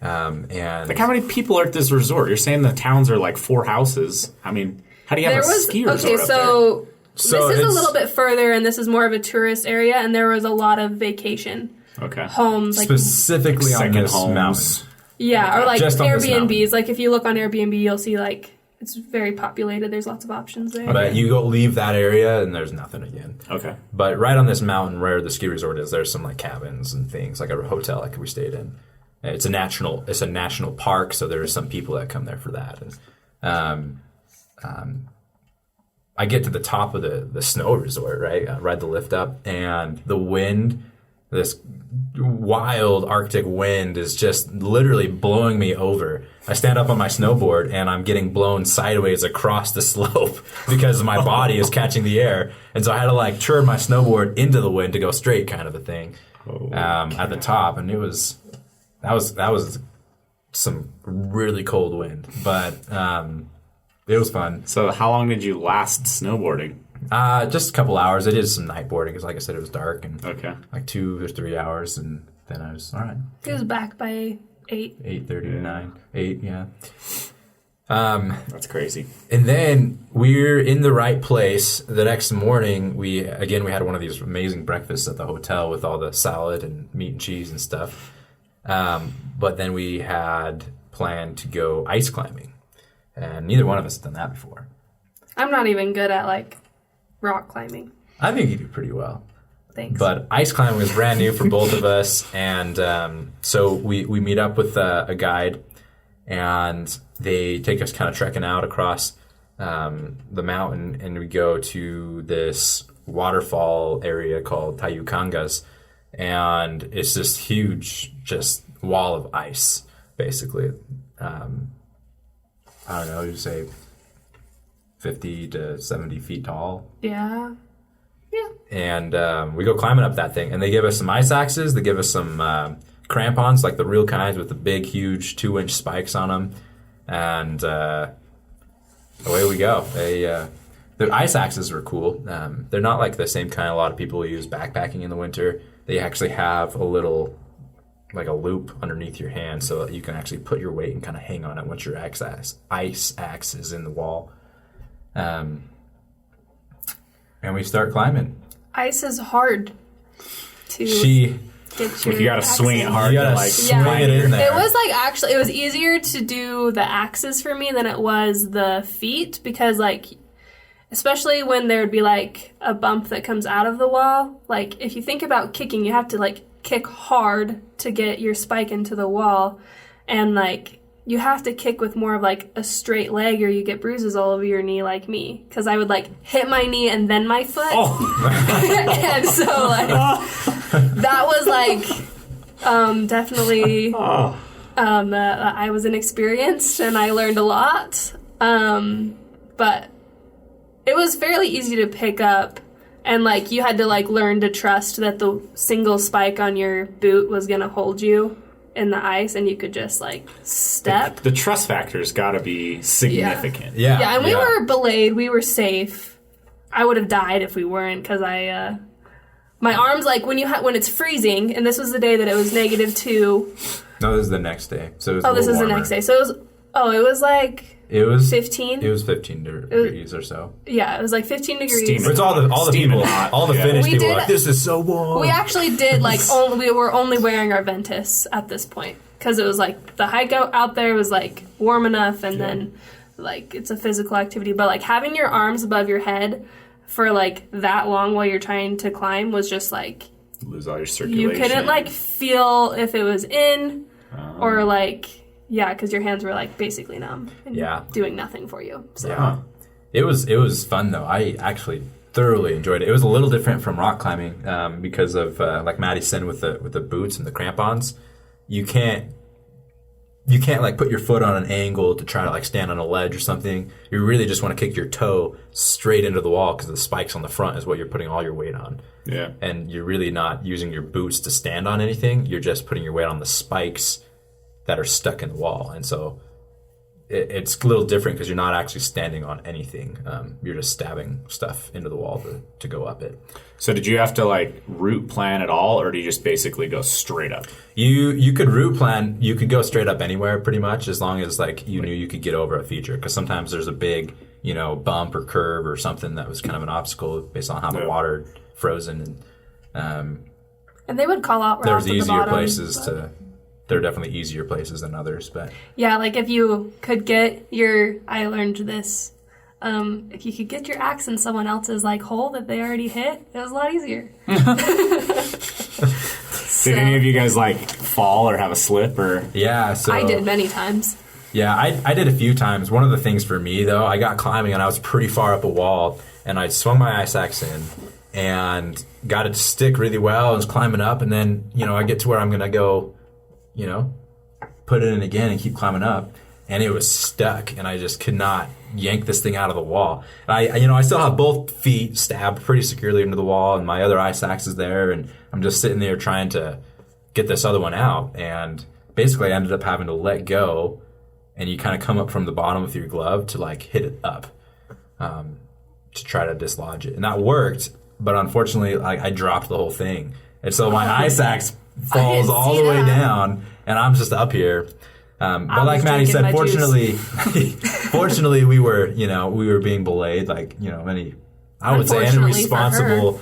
And like, how many people are at this resort? You're saying the towns are like 4 houses. I mean, how do you have a ski resort up there? So this is a little bit further, and this is more of a tourist area, and there was a lot of vacation homes. Like, specifically on this mountain. Yeah, or like just Airbnbs. Like if you look on Airbnb, you'll see like it's very populated. There's lots of options there. But you go leave that area and there's nothing again. Okay. But right on this mountain where the ski resort is, there's some like cabins and things, like a hotel like we stayed in. It's a national park, so there are some people that come there for that. And I get to the top of the snow resort, right? I ride the lift up, and the wind, this wild Arctic wind, is just literally blowing me over. I stand up on my snowboard, and I'm getting blown sideways across the slope because my body is catching the air. And so I had to like turn my snowboard into the wind to go straight, kind of a thing, at the top. And that was some really cold wind, but it was fun. So how long did you last snowboarding? Just a couple hours. I did some night boarding because, like I said, it was dark, and like 2 or 3 hours, and then I was all right. It was back by 8:30 to 9. 8, yeah. That's crazy. And then we're in the right place. The next morning, we had one of these amazing breakfasts at the hotel with all the salad and meat and cheese and stuff. But then we had planned to go ice climbing, and neither one of us had done that before. I'm not even good at like rock climbing. I think you do pretty well. Thanks. But ice climbing was brand new for both of us, and so we meet up with a guide, and they take us kind of trekking out across the mountain, and we go to this waterfall area called Tayukangas, and it's this huge just wall of ice, basically. I don't know, you say 50 to 70 feet tall. Yeah. And we go climbing up that thing, and they give us some ice axes. They give us some crampons, like the real kinds with the big, huge 2-inch spikes on them. And away we go. The ice axes were cool. They're not like the same kind a lot of people use backpacking in the winter. They actually have a little, like a loop underneath your hand so that you can actually put your weight and kind of hang on it once your ice axe is in the wall. And we start climbing. Ice is hard to get your you gotta swing it hard. You gotta swing it in there. It was like, it was easier to do the axes for me than it was the feet, because like especially when there would be like a bump that comes out of the wall. Like if you think about kicking, you have to like kick hard to get your spike into the wall, and like you have to kick with more of like a straight leg or you get bruises all over your knee like me, because I would like hit my knee and then my foot. And so like that was like definitely I was inexperienced and I learned a lot, but it was fairly easy to pick up, and like you had to like learn to trust that the single spike on your boot was gonna hold you in the ice, and you could just like step. The trust factor's got to be significant. Yeah, and we were belayed. We were safe. I would have died if we weren't, because my arms, like when it's freezing, and this was the day that it was -2. No, this is the next day. So it was this is the next day. So it was like. It was 15. It was 15 degrees or so. Yeah, it was like 15 degrees. But it's all the people, all the Finnish people were like, this is so warm. We actually did like we were only wearing our Ventus at this point, because it was like the hike out there was like warm enough, and then like it's a physical activity. But like having your arms above your head for like that long while you're trying to climb was just like lose all your circulation. You couldn't like feel if it was in or like. Yeah, because your hands were like basically numb and doing nothing for you. So. Yeah, it was fun though. I actually thoroughly enjoyed it. It was a little different from rock climbing because of like Madi said with the boots and the crampons. You can't like put your foot on an angle to try to like stand on a ledge or something. You really just want to kick your toe straight into the wall, because the spikes on the front is what you're putting all your weight on. Yeah, and you're really not using your boots to stand on anything. You're just putting your weight on the spikes that are stuck in the wall, and so it's a little different because you're not actually standing on anything. You're just stabbing stuff into the wall to go up it. So did you have to like route plan at all, or do you just basically go straight up? You could route plan. You could go straight up anywhere pretty much, as long as like you knew you could get over a feature, because sometimes there's a big bump or curve or something that was kind of an obstacle based on how the water frozen, and they would call out routes. There's easier places to. There are definitely easier places than others, but yeah, like if you could get I learned this. If you could get your axe in someone else's like hole that they already hit, it was a lot easier. Did any of you guys like fall or have a slip or? Yeah, so I did many times. Yeah, I did a few times. One of the things for me though, I got climbing and I was pretty far up a wall, and I swung my ice axe in and got it to stick really well and was climbing up, and then I get to where I'm gonna go. Put it in again and keep climbing up, and it was stuck, and I just could not yank this thing out of the wall. And I still have both feet stabbed pretty securely into the wall, and my other ice axe is there, and I'm just sitting there trying to get this other one out, and basically I ended up having to let go, and you kind of come up from the bottom with your glove to like hit it up to try to dislodge it, and that worked, but unfortunately I dropped the whole thing, and so my ice axe falls all the way down, and I'm just up here. But like Madi said, fortunately, we were being belayed like I would say any responsible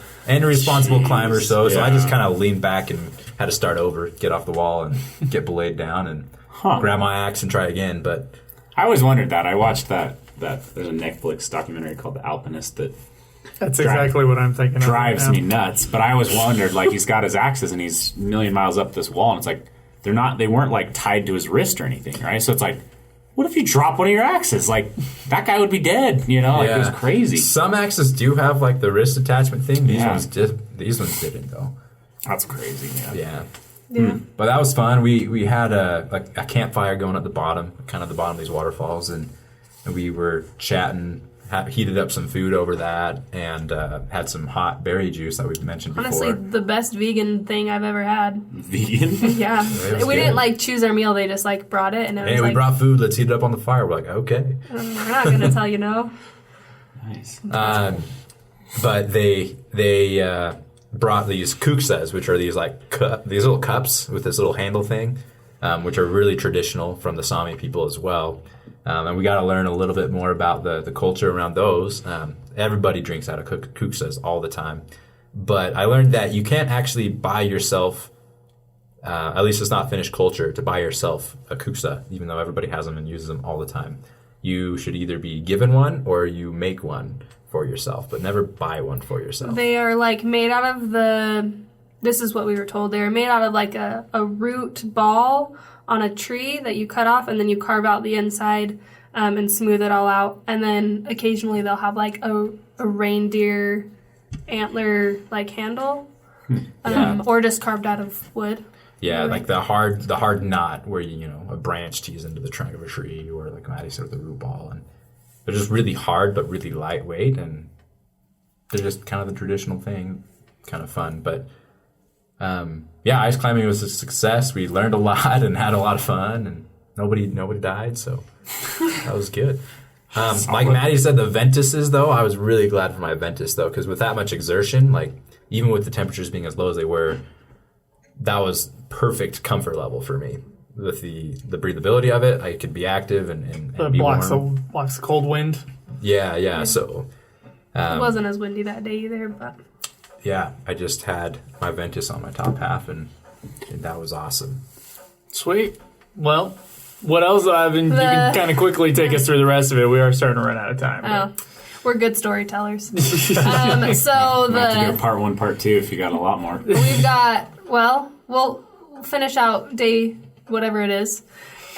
climber. So I just kind of leaned back and had to start over, get off the wall, and get belayed down, and grab my axe and try again. But I always wondered that. I watched that. There's a Netflix documentary called The Alpinist that. That's exactly what I'm thinking. Drives me nuts. But I always wondered, like, he's got his axes and he's a million miles up this wall, and it's like they weren't like tied to his wrist or anything, right? So it's like, what if you drop one of your axes? Like, that guy would be dead. It was crazy. Some axes do have like the wrist attachment thing. These ones didn't though. That's crazy. Yeah. But that was fun. We had a campfire going at the bottom, kind of the bottom of these waterfalls, and we were chatting. Heated up some food over that, and had some hot berry juice that we've mentioned before. Honestly, the best vegan thing I've ever had. Vegan? Yeah. We didn't like choose our meal. They just like brought it, and it was we brought food. Let's heat it up on the fire. We're like, okay. We're not going to tell you no. Nice. But they brought these kuksas, which are these like these little cups with this little handle thing, which are really traditional from the Sami people as well. And we got to learn a little bit more about the culture around those. Everybody drinks out of kuksas all the time. But I learned that you can't actually buy yourself, at least it's not Finnish culture, to buy yourself a kuksa, even though everybody has them and uses them all the time. you should either be given one or you make one for yourself, but never buy one for yourself. They are like made out of this is what we were told. They are made out of like a root ball on a tree that you cut off and then you carve out the inside and smooth it all out. And then occasionally they'll have like a reindeer antler like handle or just carved out of wood. Yeah, like the hard knot where a branch tees into the trunk of a tree, or like Madi said, the root ball, and they're just really hard but really lightweight, and they're just kind of the traditional thing, kind of fun. But ice climbing was a success. We learned a lot and had a lot of fun, and nobody died, so that was good. Like Madi said, the Ventuses, though, I was really glad for my Ventus, though, because with that much exertion, like even with the temperatures being as low as they were, that was perfect comfort level for me. With the breathability of it, I could be active and be warm. Blocks the cold wind. Yeah. So it wasn't as windy that day either, but yeah, I just had my Ventus on my top half, and that was awesome. Sweet. Well, what else, Ivan? You can kind of quickly take us through the rest of it. We are starting to run out of time. Oh, we're good storytellers. So Might have to go part 1, part 2 if you got a lot more. We've got, we'll finish out day whatever it is.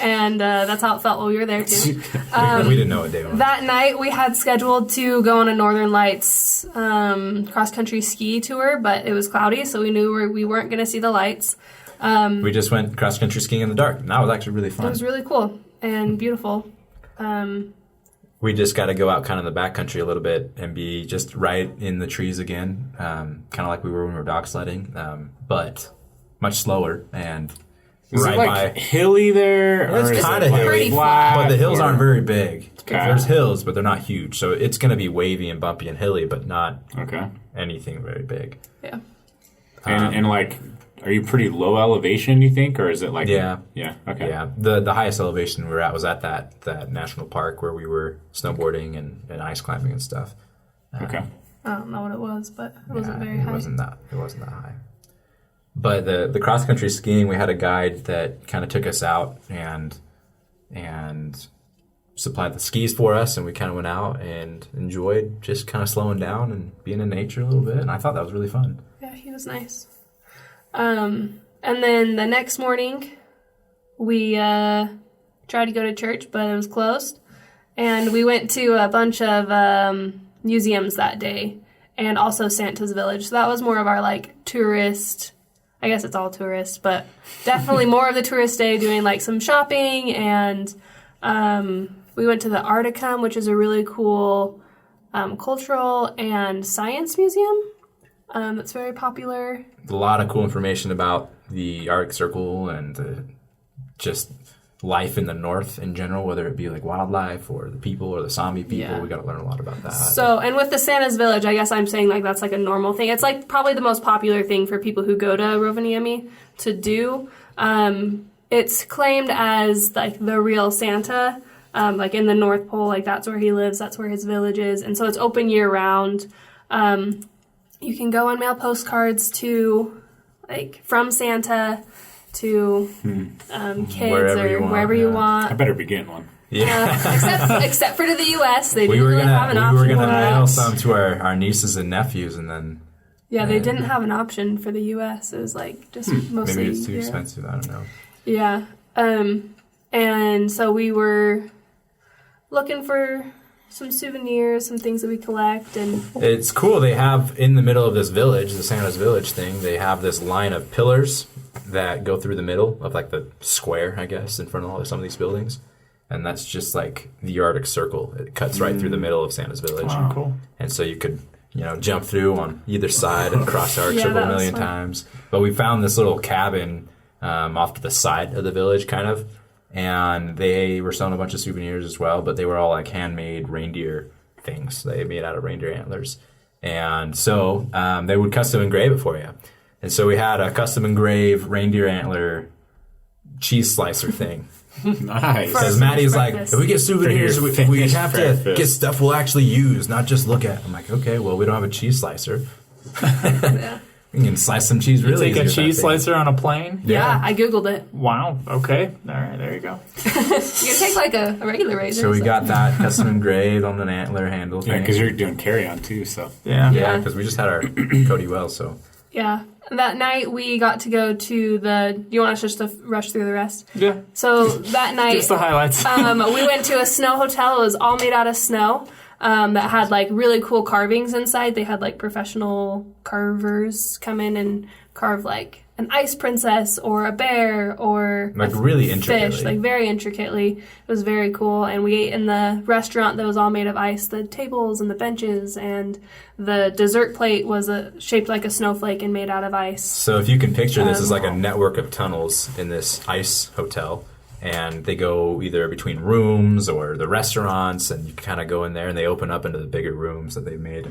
And that's how it felt while we were there, too. We didn't know what day it was. That night, we had scheduled to go on a Northern Lights cross-country ski tour, but it was cloudy, so we knew we weren't going to see the lights. We just went cross-country skiing in the dark, and that was actually really fun. It was really cool and beautiful. We just got to go out kind of in the backcountry a little bit and be just right in the trees again, kind of like we were when we were dog sledding, but much slower and Is right it like by. hilly there? It's kind of hilly, flat, but the hills aren't very big. Okay. There's hills, but they're not huge, so it's going to be wavy and bumpy and hilly, but not anything very big. Yeah. And like, are you pretty low elevation, you think, or is it like? Yeah. Okay. Yeah. The highest elevation we were at was at that national park where we were snowboarding and ice climbing and stuff. Okay. I don't know what it was, but it wasn't very high. It wasn't that high. But the cross country skiing, we had a guide that kind of took us out and supplied the skis for us, and we kind of went out and enjoyed just kind of slowing down and being in nature a little bit. And I thought that was really fun. Yeah, he was nice. And then the next morning, we tried to go to church, but it was closed. And we went to a bunch of museums that day, and also Santa's Village. So that was more of our like tourist. I guess it's all tourists, but definitely more of the tourist day, doing like some shopping, and we went to the Arcticum, which is a really cool cultural and science museum that's very popular. A lot of cool information about the Arctic Circle and just life in the North in general, whether it be like wildlife or the people or the Sami people. Yeah. We got to learn a lot about that. So, and with the Santa's Village, I guess I'm saying like that's like a normal thing. It's like probably the most popular thing for people who go to Rovaniemi to do. It's claimed as like the real Santa, like in the North Pole, like that's where he lives, that's where his village is. And so it's open year round. You can go and mail postcards to like from Santa to kids or wherever you want. I better be getting one. Yeah. Except for to the U.S. They we didn't were really have an option. We were for gonna that. mail some to our nieces and nephews, and then they didn't have an option for the U.S. It was like just mostly maybe it's too Europe. expensive. I don't know. Yeah, and so we were looking for some souvenirs, some things that we collect, and It's cool. They have in the middle of this village, the Santa's Village thing, they have this line of pillars that go through the middle of like the square, I guess, in front of some of these buildings. And that's just like the Arctic Circle. It cuts right through the middle of Santa's Village. Wow, cool. And so you could, jump through on either side and cross the Arctic Circle that a was million fun. times. But we found this little cabin off to the side of the village, kind of. And they were selling a bunch of souvenirs as well, but they were all like handmade reindeer things. They made out of reindeer antlers. And so they would custom engrave it for you. And so we had a custom engraved reindeer antler cheese slicer thing. Nice. Because Maddie's like, breakfast. if we get souvenirs, For we your we have to breakfast. get stuff we'll actually use, not just look at. I'm like, okay, well, we don't have a cheese slicer. yeah. You can slice some cheese really Take easy a with that cheese thing. slicer on a plane? Yeah, I googled it. Wow. Okay. All right. There you go. You can take like a regular razor. So we got that custom engraved on an antler handle Yeah, thing. because you're doing carry-on too, so. Yeah. Yeah, because we just had our Cody Wells, so. Yeah. That night we got to go to the. Do you want us just to rush through the rest? Yeah. So that night, Just the highlights. we went to a snow hotel. It was all made out of snow. That had like really cool carvings inside. They had like professional carvers come in and carve like an ice princess or a bear or Like a really intricately. fish, like very intricately. It was very cool. And we ate in the restaurant that was all made of ice. The tables and the benches and the dessert plate was shaped like a snowflake and made out of ice. So if you can picture this as like a network of tunnels in this ice hotel, and they go either between rooms or the restaurants, and you kind of go in there and they open up into the bigger rooms that they've made,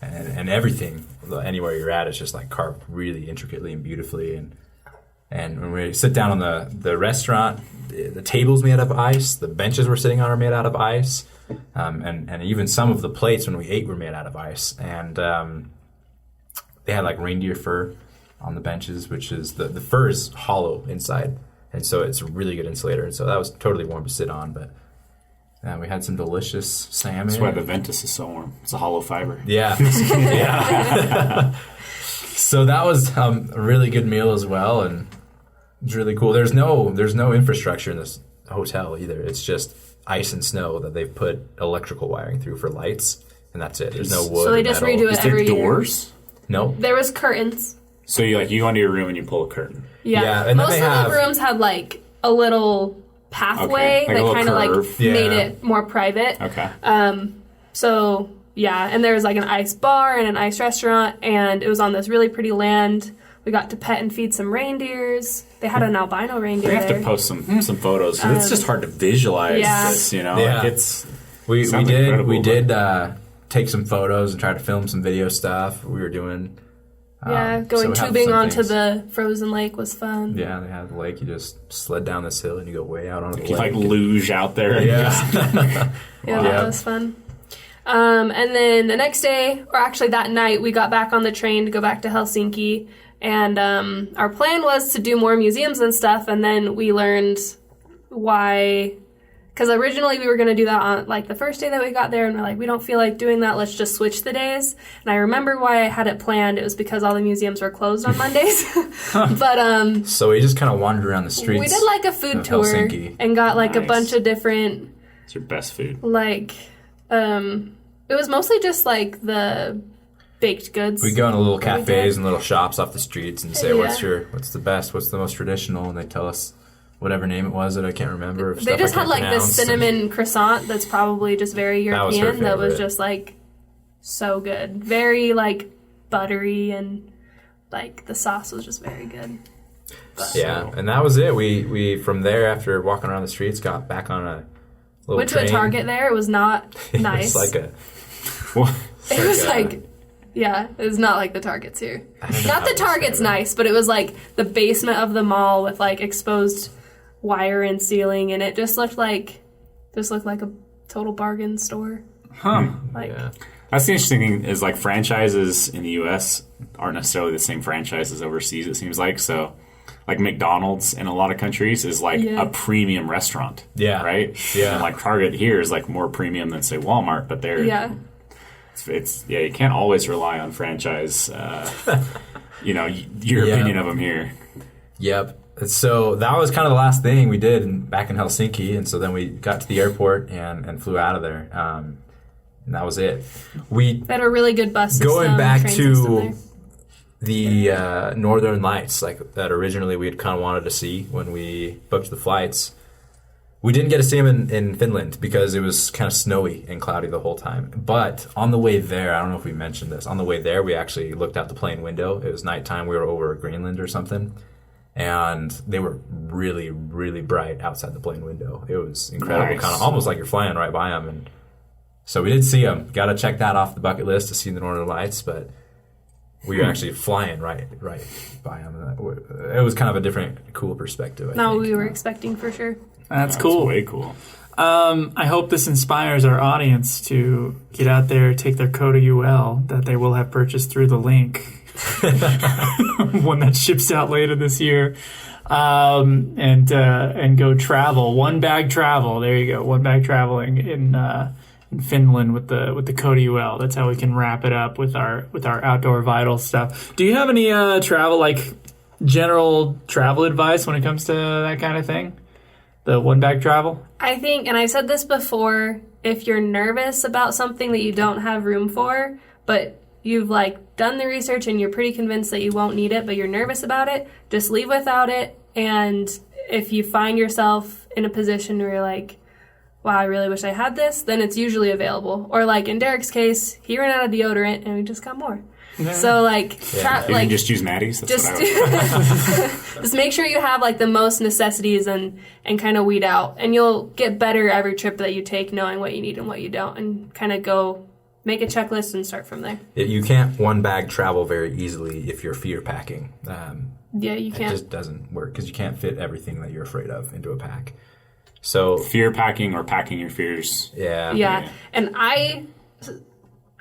and everything anywhere you're at is just like carved really intricately and beautifully. And when we sit down on the restaurant, the tables made out of ice, the benches we're sitting on are made out of ice, and even some of the plates when we ate were made out of ice. And they had like reindeer fur on the benches, which is the fur is hollow inside. And so it's a really good insulator. And so that was totally warm to sit on. But we had some delicious salmon. That's why the Ventus is so warm. It's a hollow fiber. Yeah. Yeah. So that was a really good meal as well. And it's really cool. There's no infrastructure in this hotel either. It's just ice and snow that they've put electrical wiring through for lights. And that's it. There's no wood. So they or just metal. redo it Is there every year. doors? No. There was curtains. So you go into your room and you pull a curtain. Yeah. Yeah, and then Most they of have- the rooms had like a little pathway Okay, like a that little kind of like curve. made Yeah. it more private. Okay. So yeah, and there was like an ice bar and an ice restaurant, and it was on this really pretty land. We got to pet and feed some reindeers. They had an albino reindeer We have there. to post some photos. 'Cause it's just hard to visualize yeah. this, you know? Yeah. Like it's... We Sounds did incredible, take some photos and try to film some video stuff we were doing. Yeah, so going we have tubing some onto things. the frozen lake was fun. Yeah, they had the lake. You just sled down this hill and you go way out onto the You lake. like luge out there. Yeah. Yeah, Wow. that was fun. And then the next day, or actually that night, we got back on the train to go back to Helsinki. And our plan was to do more museums and stuff. And then we learned why... Because originally we were going to do that on like the first day that we got there. And we're like, we don't feel like doing that. Let's just switch the days. And I remember why I had it planned. It was because all the museums were closed on Mondays. But So we just kind of wandered around the streets. we did like a food of tour Helsinki. and got like a Nice. bunch of different... It's your best food. Like, it was mostly just like the baked goods. We go into little that we cafes did. and little shops off the streets and say, Yeah. what's the best, what's the most traditional, and they tell us whatever name it was that I can't remember. They just had like this cinnamon croissant that's probably just very That was her European. That was favorite. just like so good, very like buttery, and like the sauce was just very good. Yeah, and that was it. We from there, after walking around the streets, got back on a little Went to train. a Target there. It was not nice. It's like a It was like a- like, yeah, it was not like the Targets here. don't know Not how the to describe Target's it. nice, but it was like the basement of the mall with like exposed wire and ceiling, and it just looked like a total bargain store. Huh. Like, yeah. That's the interesting thing is like franchises in the U.S. aren't necessarily the same franchises overseas, it seems like. So like McDonald's in a lot of countries is like Yeah. a premium restaurant. Yeah. Right? Yeah. And like Target here is like more premium than say Walmart, but they're yeah. it's you can't always rely on franchise your Yeah. opinion of them here. Yep. So that was kind of the last thing we did back in Helsinki, and so then we got to the airport and flew out of there, and that was it. We They had a really good bus system. going back train system to there. the Northern Lights, like that originally we had kind of wanted to see when we booked the flights. We didn't get to see them in Finland because it was kind of snowy and cloudy the whole time. But on the way there, I don't know if we mentioned this, on the way there we actually looked out the plane window. It was nighttime. We were over Greenland or something. And they were really, really bright outside the plane window. It was incredible, Nice. kind of almost like you're flying right by them. And so we did see them. Got to check that off the bucket list to see the Northern Lights, but we were actually flying right by them. It was kind of a different, cool perspective. I No, think. we were expecting for sure. That's cool. Way cool. I hope this inspires our audience to get out there, take their code UL that they will have purchased through the link, one that ships out later this year, and go travel. One bag travel. There you go. One bag traveling in Finland with the code UL. That's how we can wrap it up with our outdoor vital stuff. Do you have any general travel advice when it comes to that kind of thing? The one bag travel? I think, and I said this before, if you're nervous about something that you don't have room for, but you've done the research and you're pretty convinced that you won't need it, but you're nervous about it, just leave without it. And if you find yourself in a position where you're like, wow, I really wish I had this, then it's usually available. Or in Derek's case, he ran out of deodorant and we just got more. Yeah. So you can just use Maddie's. That's what I would just make sure you have the most necessities and kind of weed out, and you'll get better every trip that you take, knowing what you need and what you don't, and kind of go make a checklist and start from there. You can't one bag travel very easily if you're fear packing. Yeah, you can't. It just doesn't work because you can't fit everything that you're afraid of into a pack. So fear packing or packing your fears. Yeah. And I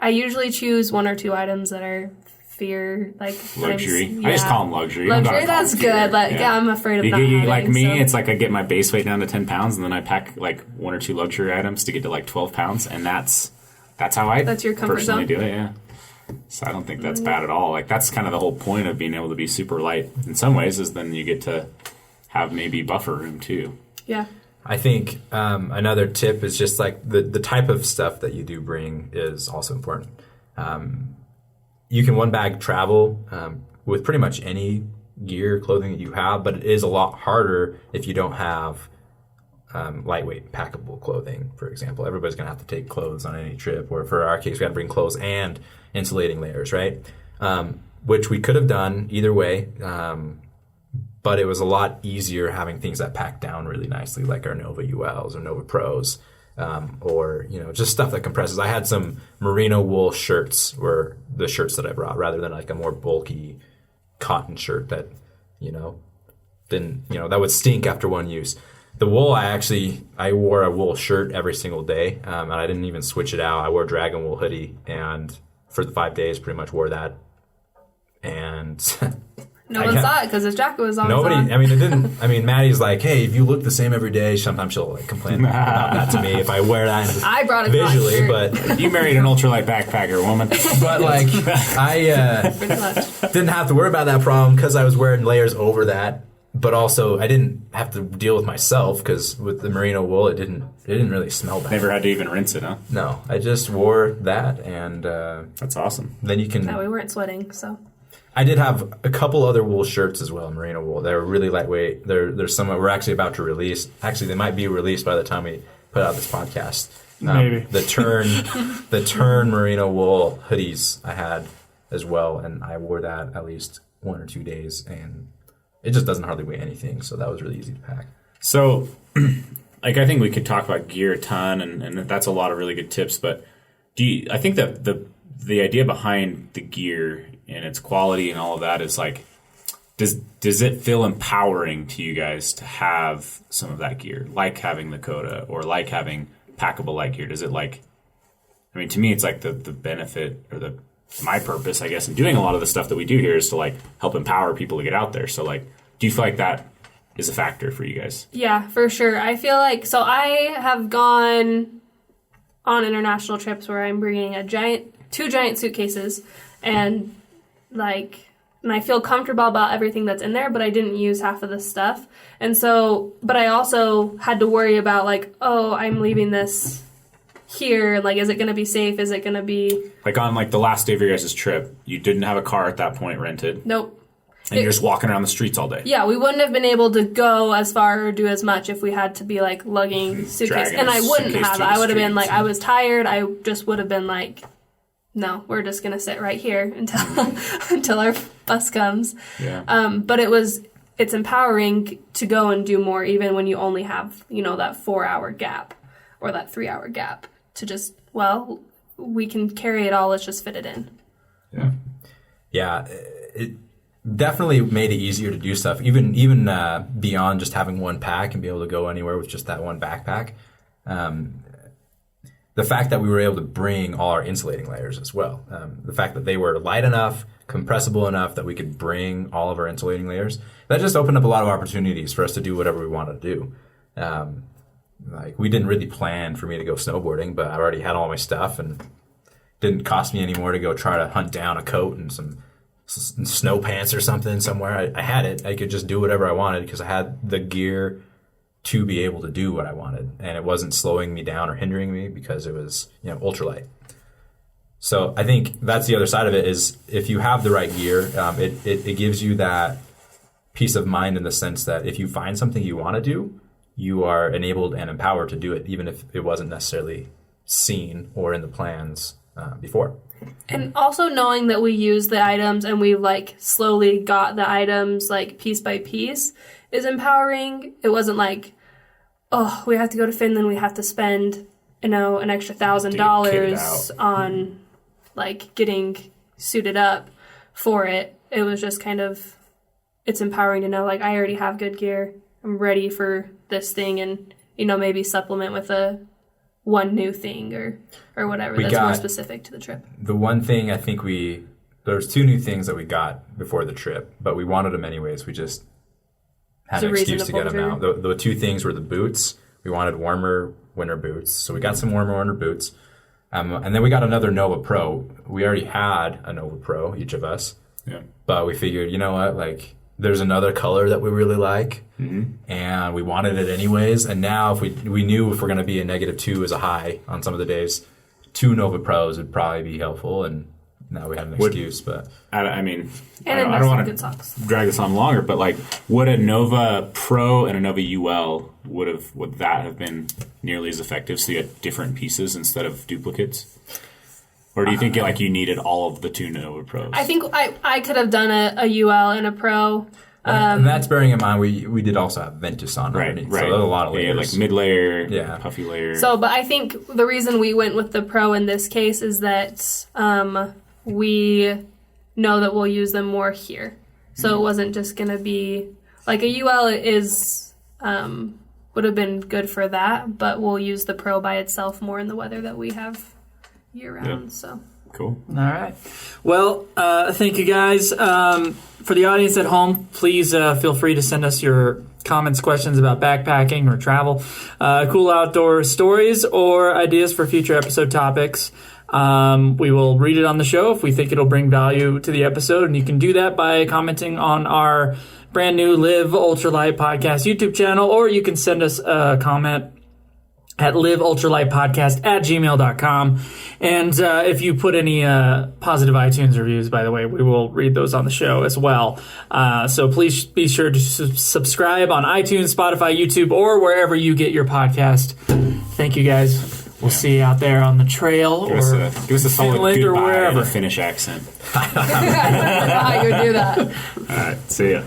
usually choose one or two items that are fear, luxury. I just call them luxury. Luxury, that's good. I'm afraid of not having. It's I get my base weight down to 10 pounds, and then I pack one or two luxury items to get to 12 pounds, and that's how I that's your comfort personally zone? do it. Yeah. So I don't think that's bad at all. That's kind of the whole point of being able to be super light. In some ways, is then you get to have maybe buffer room too. Yeah. I think another tip is just the type of stuff that you do bring is also important. You can one bag travel with pretty much any gear, clothing that you have, but it is a lot harder if you don't have lightweight packable clothing, for example. Everybody's going to have to take clothes on any trip, or for our case, we got to bring clothes and insulating layers, right? Which we could have done either way. But it was a lot easier having things that pack down really nicely, like our Nova ULs or Nova Pros, or just stuff that compresses. I had some merino wool shirts were the shirts that I brought, rather than a more bulky cotton shirt that didn't that would stink after one use. The wool, I wore a wool shirt every single day, and I didn't even switch it out. I wore a Dragonwool hoodie, and for the 5 days, pretty much wore that, and. No one saw it because his jacket was on. Nobody. I mean, it didn't. I mean, Maddie's like, "Hey, if you look the same every day," sometimes she'll complain about that to me if I wear that. I brought it visually, but you married an ultralight backpacker woman. But I didn't have to worry about that problem because I was wearing layers over that. But also, I didn't have to deal with myself because with the merino wool, it didn't really smell bad. Never had to even rinse it, huh? No, I just wore that, and that's awesome. Then you can. No, we weren't sweating, so. I did have a couple other wool shirts as well, merino wool. They're really lightweight. There's some we're actually about to release. Actually, they might be released by the time we put out this podcast. Maybe. The turn merino wool hoodies I had as well, and I wore that at least 1 or 2 days, and it just doesn't hardly weigh anything, so that was really easy to pack. So, I think we could talk about gear a ton, and that's a lot of really good tips, but I think that the idea behind the gear and its quality and all of that is does it feel empowering to you guys to have some of that gear, like having the Coda or like having packable light gear? Does it to me it's the benefit or my purpose, I guess, in doing a lot of the stuff that we do here is to help empower people to get out there. So do you feel like that is a factor for you guys? Yeah, for sure. I feel so I have gone on international trips where I'm bringing two giant suitcases and I feel comfortable about everything that's in there, but I didn't use half of the stuff. And so, but I also had to worry about oh, I'm leaving this here. Is it going to be safe? Is it going to be... on the last day of your guys' trip, you didn't have a car at that point rented. Nope. And you're just walking around the streets all day. Yeah, we wouldn't have been able to go as far or do as much if we had to be lugging suitcase. And I wouldn't have. I would have been I was tired. I just would have been no, we're just going to sit right here until our bus comes. Yeah. But it's empowering to go and do more even when you only have, that 4-hour gap or that 3-hour gap to just, we can carry it all. Let's just fit it in. Yeah. Yeah. It definitely made it easier to do stuff, even beyond just having one pack and be able to go anywhere with just that one backpack. the fact that we were able to bring all our insulating layers as well. The fact that they were light enough, compressible enough that we could bring all of our insulating layers, that just opened up a lot of opportunities for us to do whatever we wanted to do. Like, we didn't really plan for me to go snowboarding, but I already had all my stuff, and didn't cost me any more to go try to hunt down a coat and some snow pants or something somewhere. I had it. I could just do whatever I wanted because I had the gear to be able to do what I wanted, and it wasn't slowing me down or hindering me because it was, ultralight. So I think that's the other side of it, is if you have the right gear, it gives you that peace of mind in the sense that if you find something you want to do, you are enabled and empowered to do it, even if it wasn't necessarily seen or in the plans before. And also knowing that we use the items and we slowly got the items piece by piece is empowering. It wasn't like, oh, we have to go to Finland, we have to spend, an extra $1,000 on getting suited up for it. It was just kind of, it's empowering to know I already have good gear. I'm ready for this thing, and maybe supplement with one new thing or whatever that's more specific to the trip. The one thing I think there's 2 new things that we got before the trip, but we wanted them anyways. We just had an excuse to get them out. The 2 things were the boots. We wanted warmer winter boots, so we got some warmer winter boots. And then we got another Nova Pro. We already had a Nova Pro, each of us. Yeah. But we figured, you know what, there's another color that we really like, and we wanted it anyways. And now if we knew if we're going to be a -2 as a high on some of the days, 2 Nova Pros would probably be helpful. And now we have an excuse. But I don't want to drag this on longer, but would a Nova Pro and a Nova UL would that have been nearly as effective? So you had different pieces instead of duplicates. Or do you think you needed all of the 2 Nova Pros? I think I could have done a UL and a Pro. And that's bearing in mind we did also have Ventus on underneath. Right. So there's a lot of layers. Mid-layer, puffy layer. So, but I think the reason we went with the Pro in this case is that we know that we'll use them more here. So it wasn't just going to be... a UL is... would have been good for that, but we'll use the Pro by itself more in the weather that we have year-round. Yep. So cool. All right. Well, thank you guys. For the audience at home, please feel free to send us your comments, questions about backpacking or travel, cool outdoor stories, or ideas for future episode topics. We will read it on the show if we think it'll bring value to the episode, and you can do that by commenting on our brand new Live Ultralight Podcast YouTube channel, or you can send us a comment at liveultralightpodcast@gmail.com. And if you put any positive iTunes reviews, by the way, we will read those on the show as well. So please be sure to subscribe on iTunes, Spotify, YouTube, or wherever you get your podcast. Thank you, guys. We'll see you out there on the trail give us a solid Finland or goodbye wherever. in a Finnish accent. I would do that. All right. See ya.